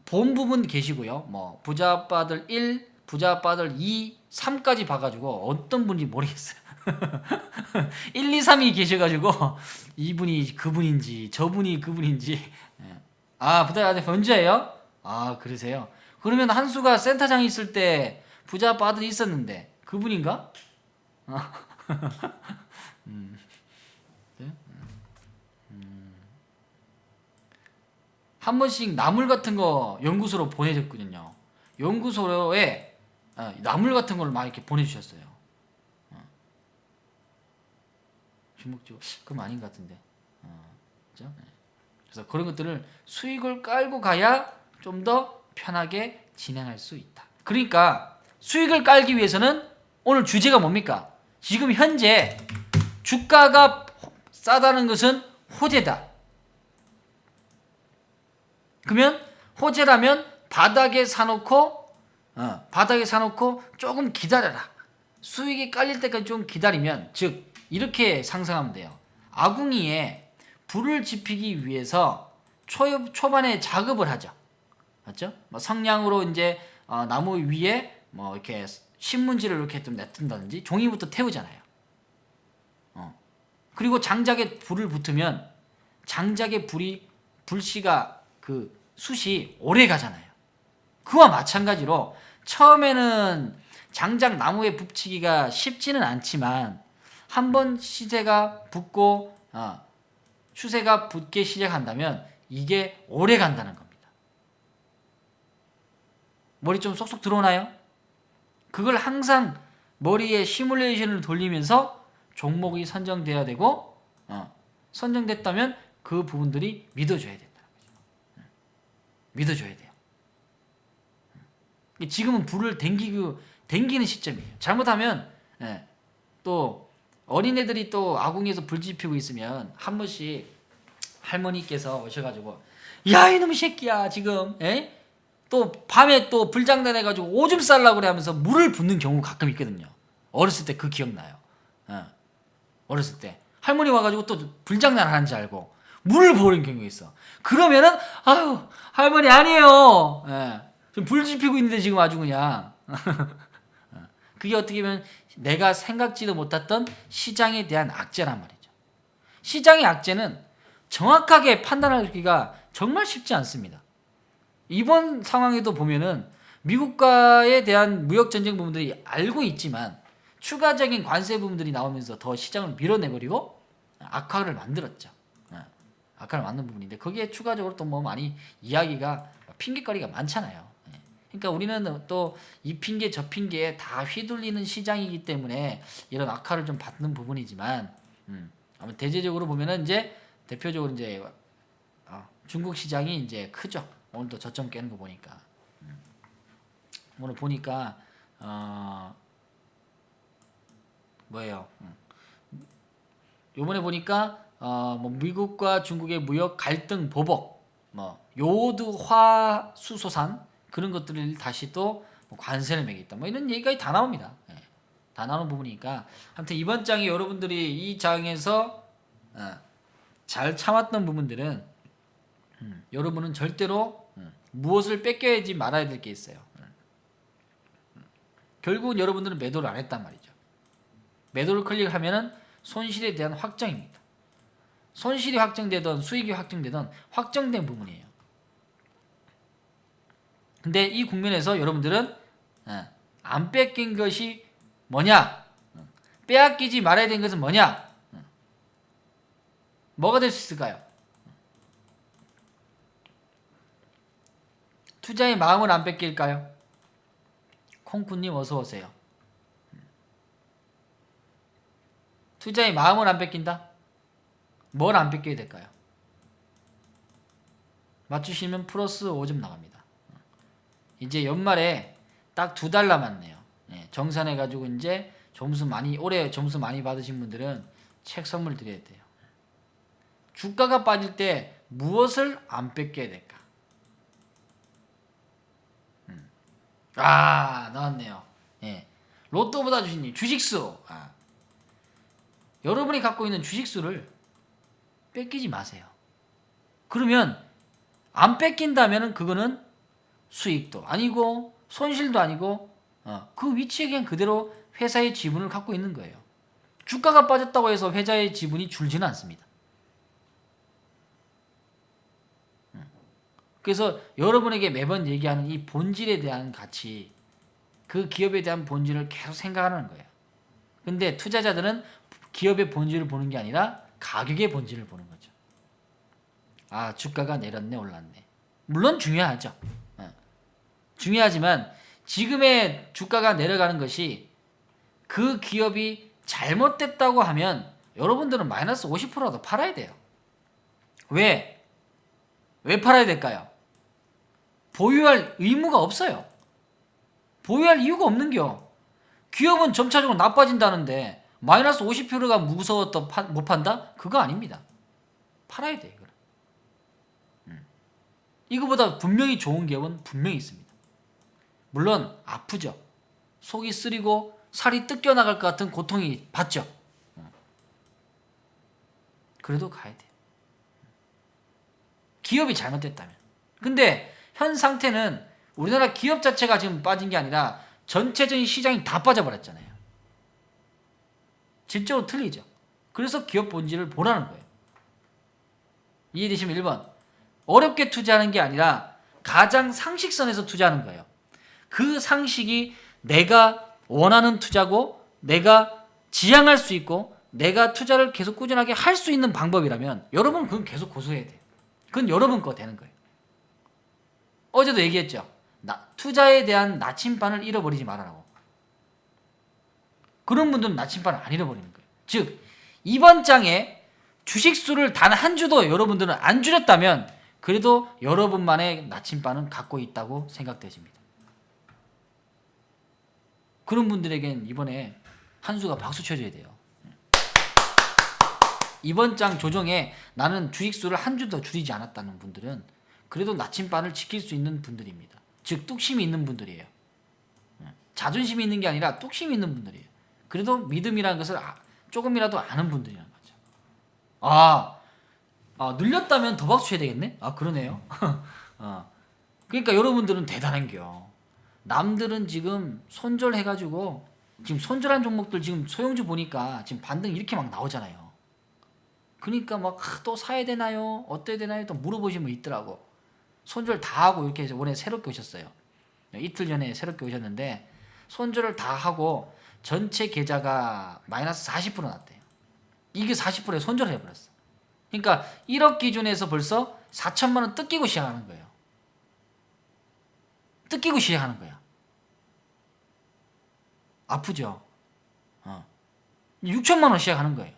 본 부분 계시고요. 뭐 부자아빠들 1, 부자아빠들 2, 3까지 봐가지고 어떤 분인지 모르겠어요. 1, 2, 3이 계셔가지고 이분이 그분인지 저분이 그분인지. 부자아빠 변주예요? 그러세요? 그러면 한수가 센터장에 있을 때 부자아빠 아들이 있었는데 그분인가? 한 번씩 나물 같은 거 연구소로 보내줬거든요. 연구소에 나물 같은 걸 막 이렇게 보내주셨어요. 주먹주 그럼 아닌 것 같은데. 그죠? 그래서 그런 것들을 수익을 깔고 가야 좀 더 편하게 진행할 수 있다. 그러니까 수익을 깔기 위해서는 오늘 주제가 뭡니까? 지금 현재 주가가 싸다는 것은 호재다. 그러면 호재라면 바닥에 사놓고 조금 기다려라. 수익이 깔릴 때까지 좀 기다리면, 즉 이렇게 상상하면 돼요. 아궁이에 불을 지피기 위해서 초반에 작업을 하죠. 맞죠? 뭐 성냥으로 이제 나무 위에 뭐 이렇게 신문지를 이렇게 좀 내뜬다든지 종이부터 태우잖아요. 그리고 장작에 불을 붙으면 장작에 불씨가 그 숯이 오래 가잖아요. 그와 마찬가지로 처음에는 장작 나무에 붙이기가 쉽지는 않지만 한번 시세가 붙고 추세가 붙기 시작한다면 이게 오래 간다는 겁니다. 머리 좀 쏙쏙 들어오나요? 그걸 항상 머리에 시뮬레이션을 돌리면서 종목이 선정돼야 되고 선정됐다면 그 부분들이 믿어줘야 된다는 거죠. 믿어줘야 돼요. 지금은 불을 댕기는 시점이에요. 잘못하면 또 어린애들이 또 아궁이에서 불 지피고 있으면 한 번씩 할머니께서 오셔가지고 야 이놈의 새끼야 지금 또 밤에 또 불장난 해가지고 오줌 싸려고 그래 하면서 물을 붓는 경우가 가끔 있거든요. 어렸을 때 그 기억나요. 어렸을 때 할머니 와가지고 또 불장난 하는 줄 알고 물을 부으는 경우가 있어. 그러면은 아유 할머니 아니에요. 지금 불 지피고 있는데 지금 아주 그냥 그게 어떻게 보면 내가 생각지도 못했던 시장에 대한 악재란 말이죠. 시장의 악재는 정확하게 판단하기가 정말 쉽지 않습니다. 이번 상황에도 보면은 미국과에 대한 무역전쟁 부분들이 알고 있지만 추가적인 관세 부분들이 나오면서 더 시장을 밀어내버리고 악화를 만들었죠. 악화를 만든 부분인데 거기에 추가적으로 또 뭐 많이 이야기가 핑계거리가 많잖아요. 그러니까 우리는 또 이 핑계 저 핑계에 다 휘둘리는 시장이기 때문에 이런 악화를 좀 받는 부분이지만 아마 대체적으로 보면은 이제 대표적으로 이제 중국 시장이 이제 크죠. 오늘도 저점 깨는 거 보니까 오늘 보니까 뭐예요? 요번에 보니까 뭐 미국과 중국의 무역 갈등 보복, 뭐 요오드 화수소산 그런 것들을 다시 또 관세를 매겼다. 뭐 이런 얘기가 다 나옵니다. 다 나오는 부분이니까 아무튼 이번 장에 여러분들이 이 장에서 잘 참았던 부분들은 여러분은 절대로 무엇을 뺏겨야지 말아야 될 게 있어요. 결국은 여러분들은 매도를 안 했단 말이죠. 매도를 클릭하면은 손실에 대한 확정입니다. 손실이 확정되든 수익이 확정되든 확정된 부분이에요. 근데 이 국면에서 여러분들은 안 뺏긴 것이 뭐냐? 빼앗기지 말아야 되는 것은 뭐냐? 뭐가 될 수 있을까요? 투자의 마음을 안 뺏길까요? 콩쿠님 어서 오세요. 투자의 마음을 안 뺏긴다? 뭘 안 뺏겨야 될까요? 맞추시면 플러스 5점 나갑니다. 이제 연말에 딱 2달 남았네요. 정산해가지고 이제 올해 점수 많이 받으신 분들은 책 선물 드려야 돼요. 주가가 빠질 때 무엇을 안 뺏겨야 될까? 나왔네요. 로또보다 주식수. 여러분이 갖고 있는 주식수를 뺏기지 마세요. 그러면 안 뺏긴다면 그거는 수익도 아니고 손실도 아니고 그 위치에 그냥 그대로 회사의 지분을 갖고 있는 거예요. 주가가 빠졌다고 해서 회사의 지분이 줄지는 않습니다. 그래서 여러분에게 매번 얘기하는 이 본질에 대한 가치, 그 기업에 대한 본질을 계속 생각하는 거예요. 근데 투자자들은 기업의 본질을 보는 게 아니라 가격의 본질을 보는 거죠. 주가가 내렸네 올랐네. 물론 중요하죠. 중요하지만 지금의 주가가 내려가는 것이 그 기업이 잘못됐다고 하면 여러분들은 마이너스 50%라도 팔아야 돼요. 왜 팔아야 될까요? 보유할 의무가 없어요. 보유할 이유가 없는겨. 기업은 점차적으로 나빠진다는데 마이너스 50%가 무서워서 못 판다? 그거 아닙니다. 팔아야 돼. 이거. 이거보다 분명히 좋은 기업은 분명히 있습니다. 물론 아프죠. 속이 쓰리고 살이 뜯겨나갈 것 같은 고통이 받죠. 그래도 가야 돼요. 기업이 잘못됐다면. 근데 현 상태는 우리나라 기업 자체가 지금 빠진 게 아니라 전체적인 시장이 다 빠져버렸잖아요. 질적으로 틀리죠. 그래서 기업 본질을 보라는 거예요. 이해되시면 1번. 어렵게 투자하는 게 아니라 가장 상식선에서 투자하는 거예요. 그 상식이 내가 원하는 투자고 내가 지향할 수 있고 내가 투자를 계속 꾸준하게 할 수 있는 방법이라면 여러분은 그건 계속 고수해야 돼요. 그건 여러분 거 되는 거예요. 어제도 얘기했죠. 투자에 대한 나침반을 잃어버리지 말아라고. 그런 분들은 나침반을 안 잃어버리는 거예요. 즉 이번 장에 주식수를 단 한 주도 여러분들은 안 줄였다면 그래도 여러분만의 나침반은 갖고 있다고 생각되십니다. 그런 분들에겐 이번에 한 수가 박수 쳐줘야 돼요. 이번 장 조정에 나는 주식수를 한 주 더 줄이지 않았다는 분들은 그래도 나침반을 지킬 수 있는 분들입니다. 즉 뚝심이 있는 분들이에요. 자존심이 있는 게 아니라 뚝심이 있는 분들이에요. 그래도 믿음이라는 것을 조금이라도 아는 분들이라는 거죠. 늘렸다면 더 박수 쳐야 되겠네? 그러네요. 그러니까 여러분들은 대단한겨. 남들은 지금 손절해가지고 지금 손절한 종목들 지금 소형주 보니까 지금 반등 이렇게 막 나오잖아요. 그러니까 막 또 사야 되나요? 어때야 되나요? 또 물어보시면 있더라고. 손절 다 하고 이렇게 해서 올해 새롭게 오셨어요. 이틀 전에 새롭게 오셨는데 손절을 다 하고 전체 계좌가 마이너스 40% 났대요. 이게 40%에 손절을 해버렸어. 그러니까 1억 기준에서 벌써 4천만 원 뜯기고 시작하는 거예요. 뜯기고 시작하는 거야. 아프죠? 6천만 원 시작하는 거예요.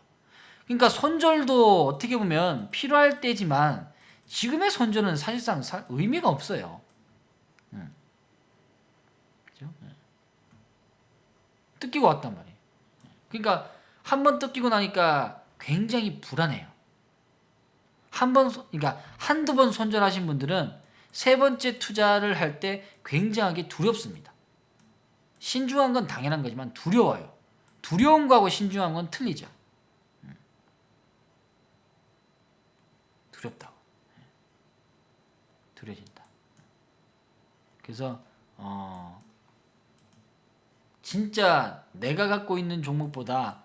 그러니까 손절도 어떻게 보면 필요할 때지만 지금의 손절은 사실상 의미가 없어요. 그죠? 뜯기고 왔단 말이에요. 그러니까 한 번 뜯기고 나니까 굉장히 불안해요. 그러니까 한두 번 손절하신 분들은 세 번째 투자를 할 때 굉장하게 두렵습니다. 신중한 건 당연한 거지만 두려워요. 두려운 거하고 신중한 건 틀리죠. 두렵다고. 두려진다. 그래서 진짜 내가 갖고 있는 종목보다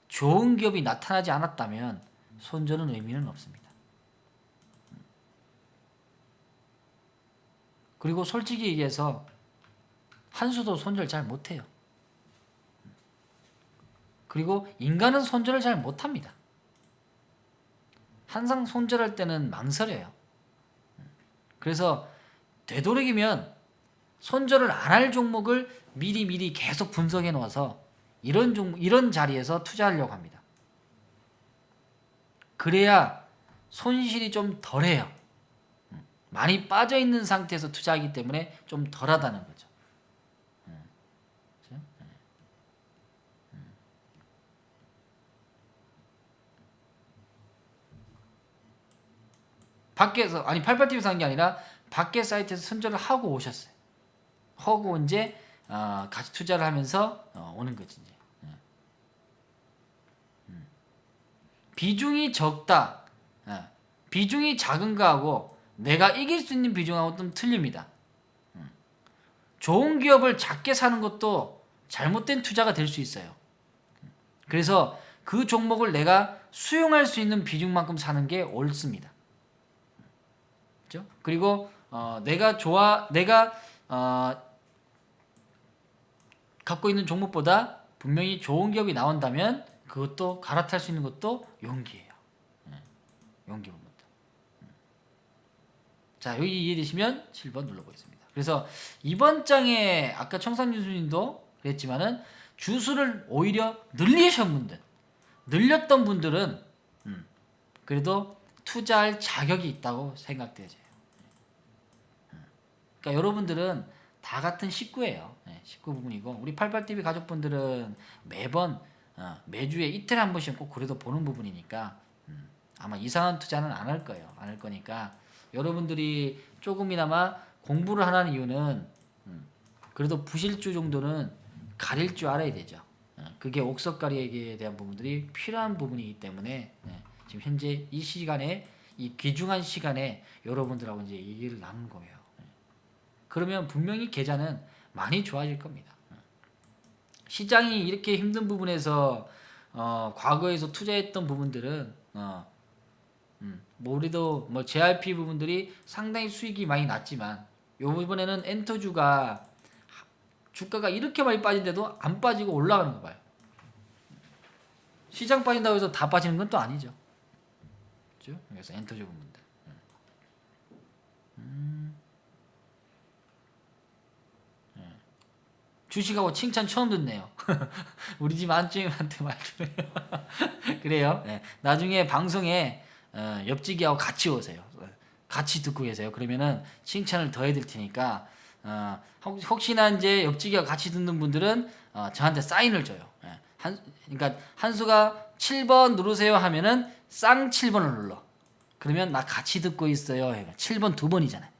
좋은 기업이 나타나지 않았다면 손절은 의미는 없습니다. 그리고 솔직히 얘기해서 한 수도 손절 잘 못해요. 그리고 인간은 손절을 잘 못합니다. 항상 손절할 때는 망설여요. 그래서 되도록이면 손절을 안 할 종목을 미리 계속 분석해 놓아서 이런 자리에서 투자하려고 합니다. 그래야 손실이 좀 덜해요. 많이 빠져있는 상태에서 투자하기 때문에 좀 덜하다는 거죠. 밖에서 팔팔TV에서 한 게 아니라 밖에 사이트에서 손절을 하고 오셨어요. 하고 이제 같이 투자를 하면서 오는 거지 이제. 비중이 적다, 비중이 작은 거하고 내가 이길 수 있는 비중하고 좀 틀립니다. 좋은 기업을 작게 사는 것도 잘못된 투자가 될 수 있어요. 그래서 그 종목을 내가 수용할 수 있는 비중만큼 사는 게 옳습니다. 그렇죠? 그리고 내가 갖고 있는 종목보다 분명히 좋은 기업이 나온다면 그것도 갈아탈 수 있는 것도 용기예요. 용기입니다. 자, 여기 이해되시면 7번 눌러보겠습니다. 그래서 이번 장에 아까 청산유수님도 그랬지만은 주수를 오히려 늘렸던 분들은 그래도 투자할 자격이 있다고 생각되어져요. 그러니까 여러분들은 다 같은 식구예요. 네, 식구 부분이고 우리 88TV 가족분들은 매번 매주에 이틀에 한 번씩 꼭 그래도 보는 부분이니까 아마 이상한 투자는 안 할 거예요. 안 할 거니까 여러분들이 조금이나마 공부를 하라는 이유는 그래도 부실주 정도는 가릴 줄 알아야 되죠. 그게 옥석가리에 대한 부분들이 필요한 부분이기 때문에 지금 현재 이 시간에 이 귀중한 시간에 여러분들하고 이제 얘기를 나눈 거예요. 그러면 분명히 계좌는 많이 좋아질 겁니다. 시장이 이렇게 힘든 부분에서 과거에서 투자했던 부분들은 뭐 우리도 뭐 JRP 부분들이 상당히 수익이 많이 났지만 요번에는 엔터주가 주가가 이렇게 많이 빠진데도 안 빠지고 올라가는 거 봐요. 시장 빠진다고 해서 다 빠지는 건 또 아니죠. 그렇죠? 그래서 엔터주 부분들. 주식하고 칭찬 처음 듣네요. 우리 집 안주임한테 말 좀 해요. 그래요. 네. 나중에 방송에 옆지기하고 같이 오세요. 같이 듣고 계세요. 그러면은 칭찬을 더 해드릴 테니까 혹시나 이제 옆지기하고 같이 듣는 분들은 저한테 사인을 줘요. 네. 그러니까 한수가 7번 누르세요 하면은 쌍 7번을 눌러. 그러면 나 같이 듣고 있어요. 7번 두 번이잖아요.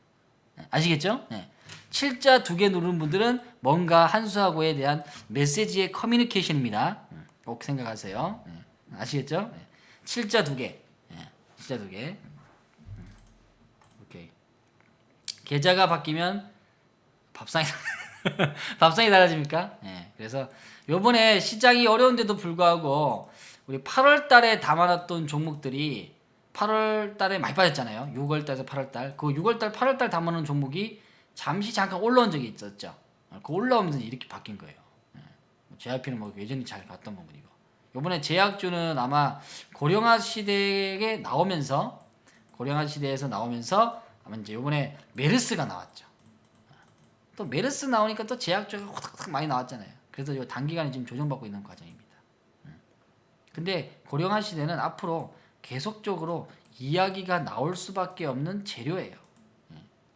네. 아시겠죠? 네. 7자 2개 누르는 분들은 뭔가 한수하고에 대한 메시지의 커뮤니케이션입니다. 꼭 생각하세요. 아시겠죠? 7자 2개. 7자 2개. 오케이. 계좌가 바뀌면 밥상이 밥상이 달라집니까? 그래서 요번에 시장이 어려운데도 불구하고 우리 8월 달에 담아놨던 종목들이 8월 달에 많이 빠졌잖아요. 6월 달에서 8월 달. 그 6월 달, 8월 달 담아놓은 종목이 잠시 잠깐 올라온 적이 있었죠. 그 올라오면서 이렇게 바뀐 거예요. JRP는 뭐 예전에 잘 봤던 부분이고. 요번에 제약주는 아마 고령화 시대에 나오면서 고령화 시대에서 나오면서 아마 이제 요번에 메르스가 나왔죠. 또 메르스 나오니까 또 제약주가 호닥호닥 많이 나왔잖아요. 그래서 요 단기간에 지금 조정받고 있는 과정입니다. 근데 고령화 시대는 앞으로 계속적으로 이야기가 나올 수밖에 없는 재료예요.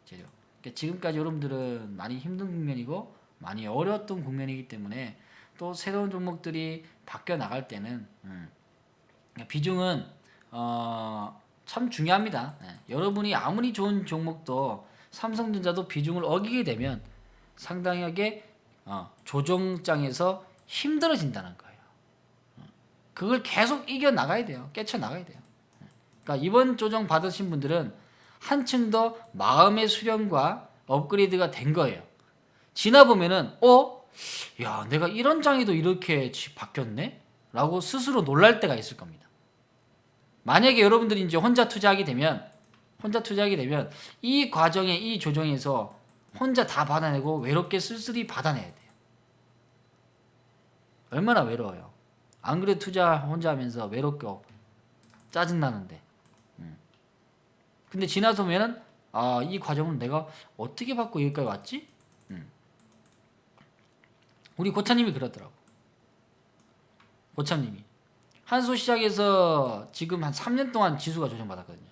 재료. 그러니까 지금까지 여러분들은 많이 힘든 국면이고 많이 어려웠던 국면이기 때문에 또 새로운 종목들이 바뀌어 나갈 때는 비중은 참 중요합니다. 여러분이 아무리 좋은 종목도 삼성전자도 비중을 어기게 되면 상당하게 조정장에서 힘들어진다는 거예요. 그걸 계속 이겨 나가야 돼요. 깨쳐 나가야 돼요. 그러니까 이번 조정 받으신 분들은 한층 더 마음의 수련과 업그레이드가 된 거예요. 지나 보면은 야, 내가 이런 장에도 이렇게 바뀌었네? 라고 스스로 놀랄 때가 있을 겁니다. 만약에 여러분들이 이제 혼자 투자하게 되면 이 과정에 이 조정에서 혼자 다 받아내고 외롭게 쓸쓸히 받아내야 돼요. 얼마나 외로워요. 안 그래도 투자 혼자 하면서 외롭고 짜증나는데. 근데 지나서 보면은 이 과정을 내가 어떻게 받고 여기까지 왔지? 우리 고차님이 그러더라고. 고차님이 한수 시작해서 지금 한 3년 동안 지수가 조정받았거든요.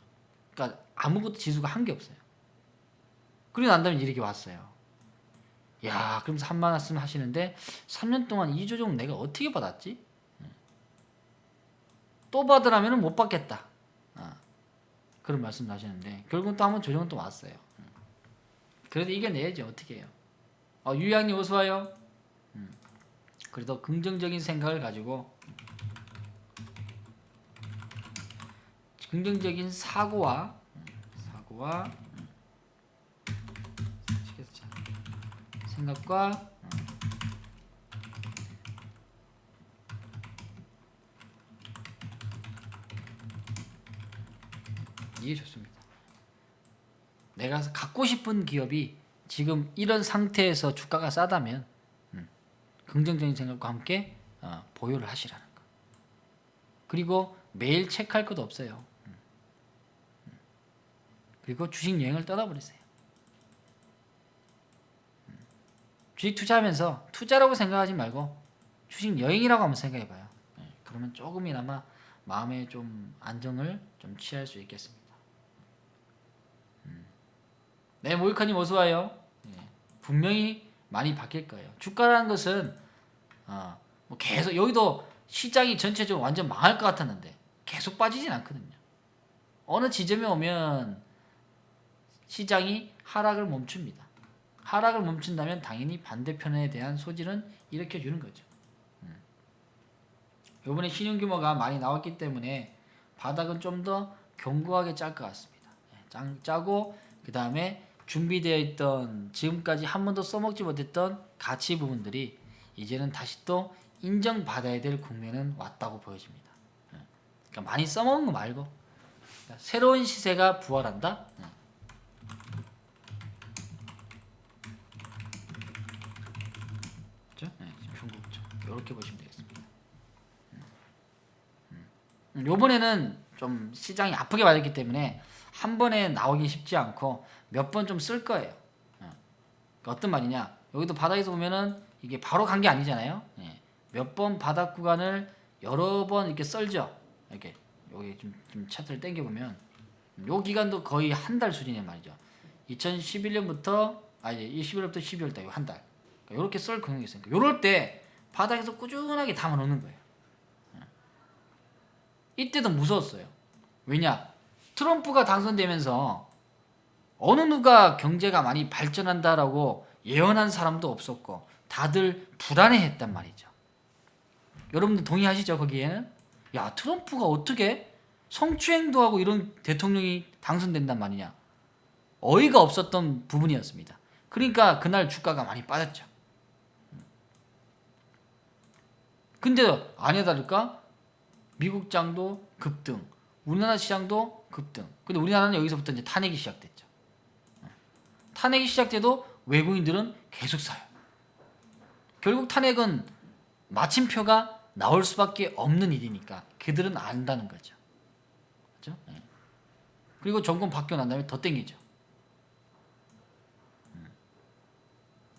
그러니까 아무것도 지수가 한 게 없어요. 그리고 난 다음에 이렇게 왔어요. 야, 그러면서 한 말씀 하시는데 3년 동안 이 조정 내가 어떻게 받았지? 또 받으라면 못 받겠다. 그런 말씀 하시는데 결국은 또 한번 조정은 또 왔어요. 그래도 이겨내야지 어떻게 해요. 유양님 어서와요. 그래도 긍정적인 생각을 가지고 긍정적인 사고와 생각과 이게 좋습니다. 내가 갖고 싶은 기업이 지금 이런 상태에서 주가가 싸다면 긍정적인 생각과 함께 보유를 하시라는 거. 그리고 매일 체크할 것도 없어요. 그리고 주식 여행을 떠나버리세요. 주식 투자하면서 투자라고 생각하지 말고 주식 여행이라고 한번 생각해봐요. 그러면 조금이나마 마음의 좀 안정을 좀 취할 수 있겠습니다. 네, 모이카님 어서와요. 분명히 많이 바뀔 거예요. 주가라는 것은 뭐 계속 여기도 시장이 전체적으로 완전 망할 것 같았는데 계속 빠지진 않거든요. 어느 지점에 오면 시장이 하락을 멈춥니다. 하락을 멈춘다면 당연히 반대편에 대한 소지는 일으켜주는 거죠. 이번에 신용 규모가 많이 나왔기 때문에 바닥은 좀 더 견고하게 짤 것 같습니다. 짜고 그 다음에 준비되어 있던 지금까지 한 번도 써먹지 못했던 가치 부분들이 이제는 다시 또 인정받아야 될 국면은 왔다고 보여집니다. 그러니까 많이 써먹은 거 말고 새로운 시세가 부활한다. 그렇죠? 중국죠. 이렇게 보시면 되겠습니다. 요번에는 좀 시장이 아프게 맞았기 때문에 한 번에 나오기 쉽지 않고 몇 번 좀 쓸 거예요. 그러니까 어떤 말이냐? 여기도 바닥에서 보면은 이게 바로 간 게 아니잖아요. 몇 번 바닥 구간을 여러 번 이렇게 썰죠. 이렇게 여기 좀 차트를 당겨 보면 요 기간도 거의 한 달 수준이란 말이죠. 2011년부터 11월부터 12월달 요 한 달. 그러니까 요렇게 썰 경향이 있으니까 요럴 때 바닥에서 꾸준하게 담아 놓는 거예요. 이때도 무서웠어요. 왜냐? 트럼프가 당선되면서 어느 누가 경제가 많이 발전한다라고 예언한 사람도 없었고 다들 불안해했단 말이죠. 여러분들 동의하시죠? 거기에는? 야, 트럼프가 어떻게 성추행도 하고 이런 대통령이 당선된단 말이냐. 어이가 없었던 부분이었습니다. 그러니까 그날 주가가 많이 빠졌죠. 근데 아니나 다를까 미국 장도 급등, 우리나라 시장도 급등. 근데 우리나라는 여기서부터 이제 탄핵이 시작됐죠. 탄핵이 시작돼도 외국인들은 계속 사요. 결국 탄핵은 마침표가 나올 수밖에 없는 일이니까 그들은 안다는 거죠. 그렇죠? 그리고 정권 바뀌고 난 다음에 더 땡기죠.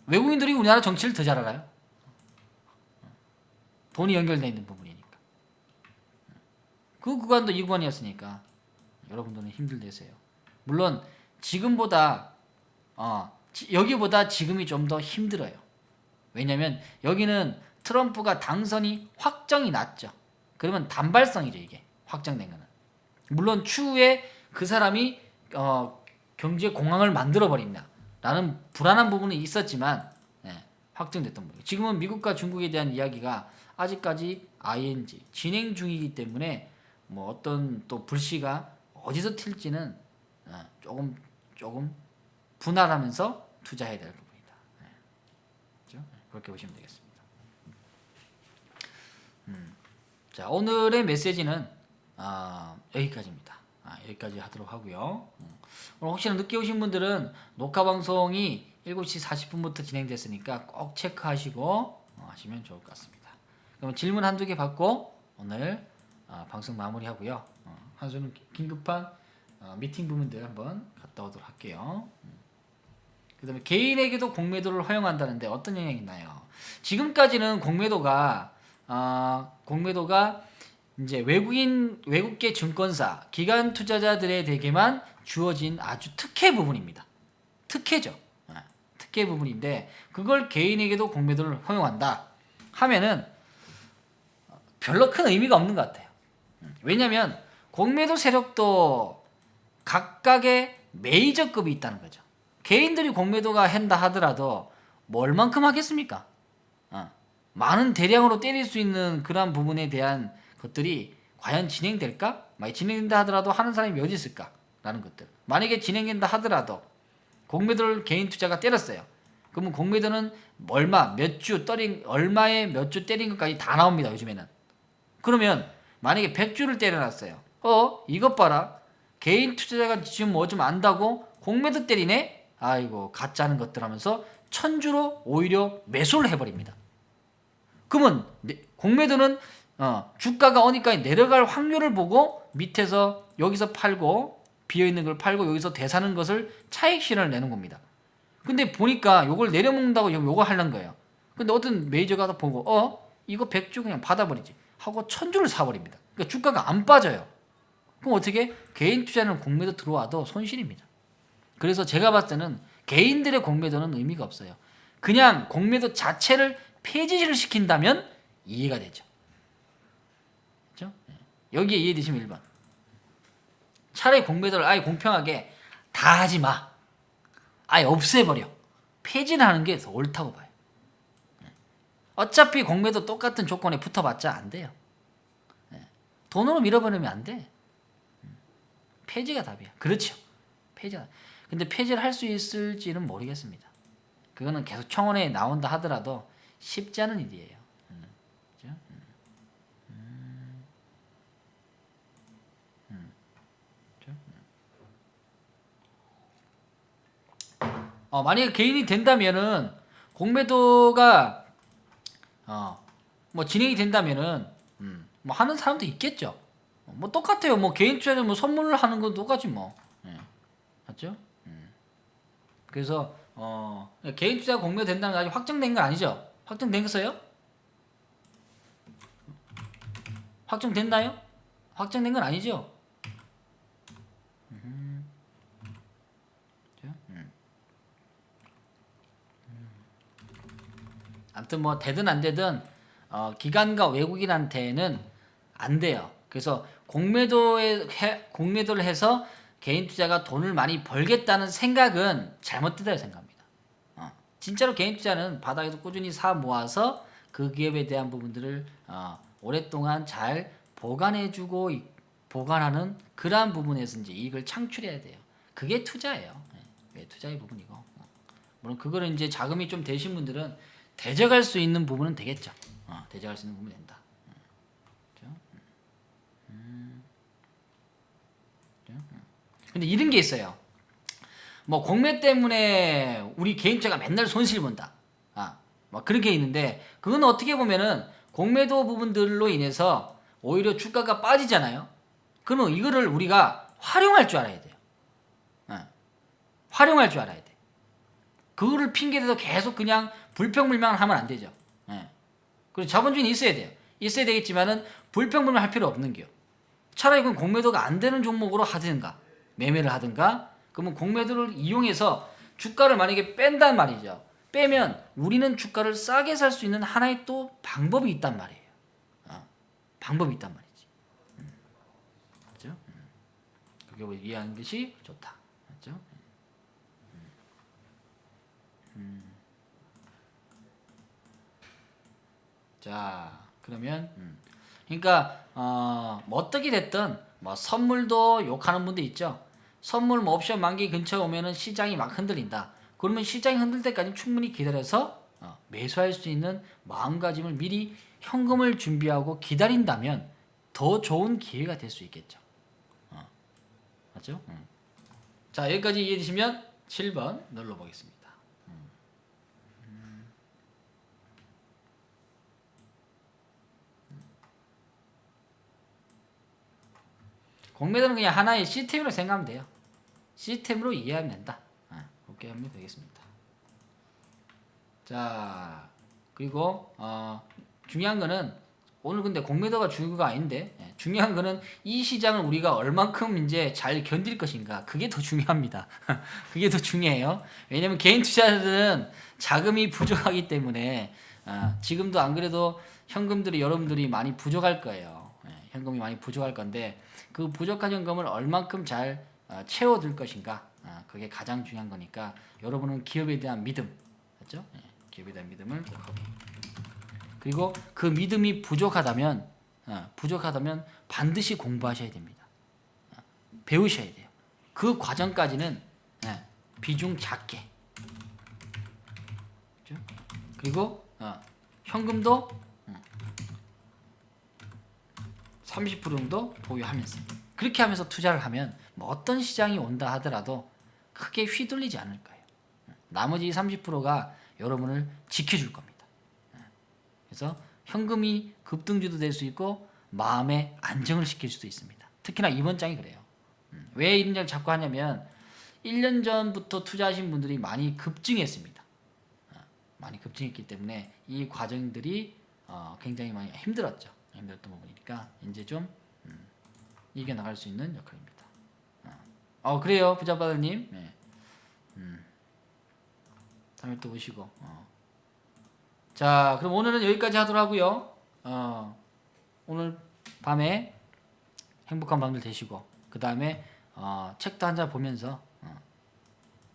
외국인들이 우리나라 정치를 더 잘 알아요. 돈이 연결되어 있는 부분이니까. 그 구간도 이 구간이었으니까 여러분들은 힘들대세요. 물론 지금보다 여기보다 지금이 좀 더 힘들어요. 왜냐면 여기는 트럼프가 당선이 확정이 났죠. 그러면 단발성이죠. 이게 확정된 거는. 물론 추후에 그 사람이 경제 공황을 만들어 버린다 라는 불안한 부분은 있었지만 확정됐던 거예요. 지금은 미국과 중국에 대한 이야기가 아직까지 ING 진행 중이기 때문에 뭐 어떤 또 불씨가 어디서 튈지는 조금 분할하면서 투자해야 될 부분이다. 그렇죠? 그렇게 보시면 되겠습니다. 자, 오늘의 메시지는 여기까지입니다. 여기까지 하도록 하고요. 오늘 혹시나 늦게 오신 분들은 녹화 방송이 7시 40분부터 진행됐으니까 꼭 체크하시고 하시면 좋을 것 같습니다. 그럼 질문 한두 개 받고 오늘 방송 마무리하고요. 한수는 긴급한 미팅 부분들 한번 갔다 오도록 할게요. 그 다음에 개인에게도 공매도를 허용한다는데 어떤 영향이 있나요? 지금까지는 공매도가 이제 외국계 증권사, 기관 투자자들에게만 주어진 아주 특혜 부분입니다. 특혜죠. 특혜 부분인데 그걸 개인에게도 공매도를 허용한다 하면은 별로 큰 의미가 없는 것 같아요. 왜냐하면 공매도 세력도 각각의 메이저급이 있다는 거죠. 개인들이 공매도가 한다 하더라도 뭐 얼만큼 하겠습니까? 많은 대량으로 때릴 수 있는 그런 부분에 대한 것들이 과연 진행될까? 만약 진행된다 하더라도 하는 사람이 몇 있을까? 라는 것들. 만약에 진행된다 하더라도 공매도를 개인 투자가 때렸어요. 그러면 공매도는 얼마에 몇 주 때린 것까지 다 나옵니다. 요즘에는. 그러면 만약에 100주를 때려놨어요. 이것 봐라. 개인 투자자가 지금 뭐 좀 안다고 공매도 때리네? 아이고 가짜는 것들 하면서 1000주로 오히려 매수를 해버립니다. 그러면 공매도는 주가가 어디까지 내려갈 확률을 보고 밑에서 여기서 팔고 비어있는 걸 팔고 여기서 대사는 것을 차익 실현을 내는 겁니다. 근데 보니까 요걸 내려먹는다고 요거 하려는 거예요. 근데 어떤 메이저가 보고 이거 100주 그냥 받아버리지 하고 1000주를 사버립니다. 그러니까 주가가 안 빠져요. 그럼 어떻게? 개인 투자는 공매도 들어와도 손실입니다. 그래서 제가 봤을 때는 개인들의 공매도는 의미가 없어요. 그냥 공매도 자체를 폐지를 시킨다면 이해가 되죠. 그렇죠? 여기에 이해되시면 1번. 차라리 공매도를 아예 공평하게 다 하지 마. 아예 없애버려. 폐지를 하는 게 더 옳다고 봐요. 어차피 공매도 똑같은 조건에 붙어봤자 안 돼요. 돈으로 밀어버리면 안 돼. 폐지가 답이야. 그렇죠. 폐지가. 근데 폐지를 할 수 있을지는 모르겠습니다. 그거는 계속 청원회에 나온다 하더라도 쉽지 않은 일이에요. 그렇죠? 만약에 개인이 된다면은 공매도가 뭐 진행이 된다면은 뭐 하는 사람도 있겠죠. 뭐 똑같아요. 뭐 개인 투자는 뭐 선물을 하는 건 똑같지 뭐. 맞죠? 그래서 개인 투자 공매도 된다는 게 아직 확정된 건 아니죠. 확정된 거어요? 확정됐나요? 확정된 건 아니죠. 아무튼 뭐 되든 안 되든 기관과 외국인한테는 안 돼요. 그래서 공매도를 해서 개인 투자가 돈을 많이 벌겠다는 생각은 잘못되다고 생각합니다. 진짜로 개인 투자는 바닥에서 꾸준히 사 모아서 그 기업에 대한 부분들을 오랫동안 잘 보관해주고 보관하는 그러한 부분에서 이제 이익을 창출해야 돼요. 그게 투자예요. 그게 투자의 부분이고 물론 그거를 이제 자금이 좀 되신 분들은 대적할 수 있는 부분은 되겠죠. 대적할 수 있는 부분이 된다. 근데 이런 게 있어요. 뭐 공매 때문에 우리 개인주가 맨날 손실 본다. 뭐 그런 게 있는데 그건 어떻게 보면은 공매도 부분들로 인해서 오히려 주가가 빠지잖아요. 그러면 이거를 우리가 활용할 줄 알아야 돼요. 활용할 줄 알아야 돼. 그거를 핑계대서 계속 그냥 불평불만을 하면 안 되죠. 그리고 자본주의는 있어야 돼요. 있어야 되겠지만은 불평불만 할 필요 없는 겨. 차라리 그건 공매도가 안 되는 종목으로 하든가 매매를 하든가 그러면 공매도를 이용해서 주가를 만약에 뺀단 말이죠. 빼면 우리는 주가를 싸게 살 수 있는 하나의 또 방법이 있단 말이에요. 방법이 있단 말이지. 그렇죠? 그게 이해하는 것이 좋다. 그렇죠? 자, 그러면 그러니까 뭐 어떻게 됐든 뭐 선물도 욕하는 분도 있죠. 선물 뭐 옵션 만기 근처에 오면은 시장이 막 흔들린다. 그러면 시장이 흔들 때까지 충분히 기다려서 매수할 수 있는 마음가짐을 미리 현금을 준비하고 기다린다면 더 좋은 기회가 될 수 있겠죠. 맞죠? 자, 여기까지 이해되시면 7번 눌러보겠습니다. 공매도는 그냥 하나의 시스템으로 생각하면 돼요. 시스템으로 이해하면 된다. 그렇게 하면 되겠습니다. 자, 그리고 중요한 거는 오늘 근데 공매도가 중요가 아닌데 중요한 거는 이 시장을 우리가 얼만큼 이제 잘 견딜 것인가 그게 더 중요합니다. 그게 더 중요해요. 왜냐면 개인 투자자들은 자금이 부족하기 때문에 지금도 안 그래도 현금들이 여러분들이 많이 부족할 거예요. 현금이 많이 부족할 건데 그 부족한 현금을 얼만큼 잘 채워둘 것인가 그게 가장 중요한 거니까 여러분은 기업에 대한 믿음 맞죠? 기업에 대한 믿음을 하고 그리고 그 믿음이 부족하다면 반드시 공부하셔야 됩니다. 배우셔야 돼요. 그 과정까지는 비중 작게 그렇죠? 그리고 현금도 30% 정도 보유하면서 그렇게 하면서 투자를 하면 뭐 어떤 시장이 온다 하더라도 크게 휘둘리지 않을 거예요. 나머지 30%가 여러분을 지켜줄 겁니다. 그래서 현금이 급등주도 될 수 있고 마음의 안정을 시킬 수도 있습니다. 특히나 이번 장이 그래요. 왜 이런 장을 자꾸 하냐면 1년 전부터 투자하신 분들이 많이 급증했습니다. 많이 급증했기 때문에 이 과정들이 굉장히 많이 힘들었죠. 힘들었던 부분이니까 이제 좀 이겨나갈 수 있는 역할입니다. 그래요 부자바들님. 네. 다음에 또 오시고. 자, 그럼 오늘은 여기까지 하도록 하고요. 오늘 밤에 행복한 밤들 되시고, 그 다음에 책도 한 장 보면서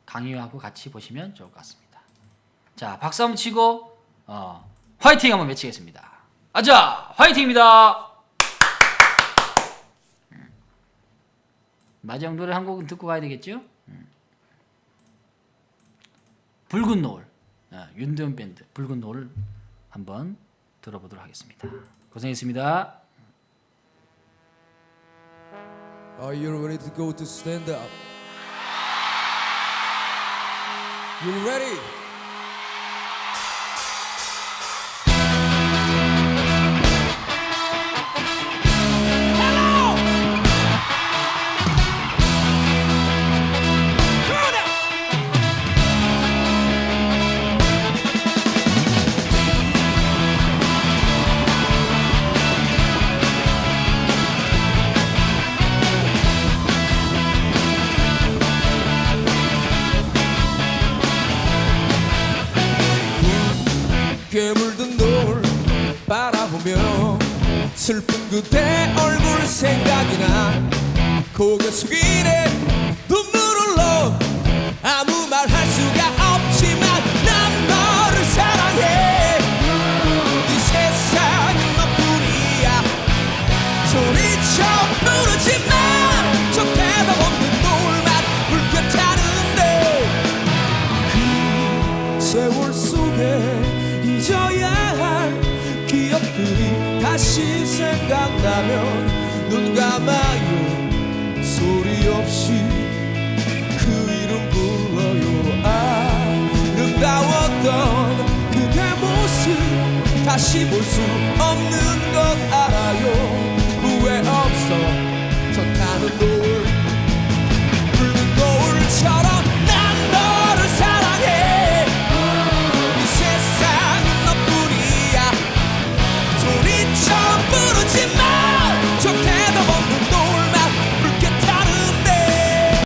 강의하고 같이 보시면 좋을 것 같습니다. 자, 박수 한번 치고 화이팅 한번 외치겠습니다. 아자, 화이팅입니다. 마지막 노래 한 곡은 듣고 가야 되겠죠? 붉은 노을, 윤도현 밴드 붉은 노을 한번 들어보도록 하겠습니다. 고생했습니다. Are you ready to go to stand up? You ready? 물든 노을 바라보며 슬픈 그대 얼굴 생각이 나 고개 숙이네 눈물 흘러 아무 말 할 수가 없지만 난 너를 사랑해 이 세상은 너뿐이야 소리쳐 부르지만 저 대답 없는 노을만 불볕타는데 그 세월 속에 잊어야 할 기억들이 다시 생각나면 눈 감아요 소리 없이 그 이름 불러요 아름다웠던 그대 모습 다시 볼 수 없는 것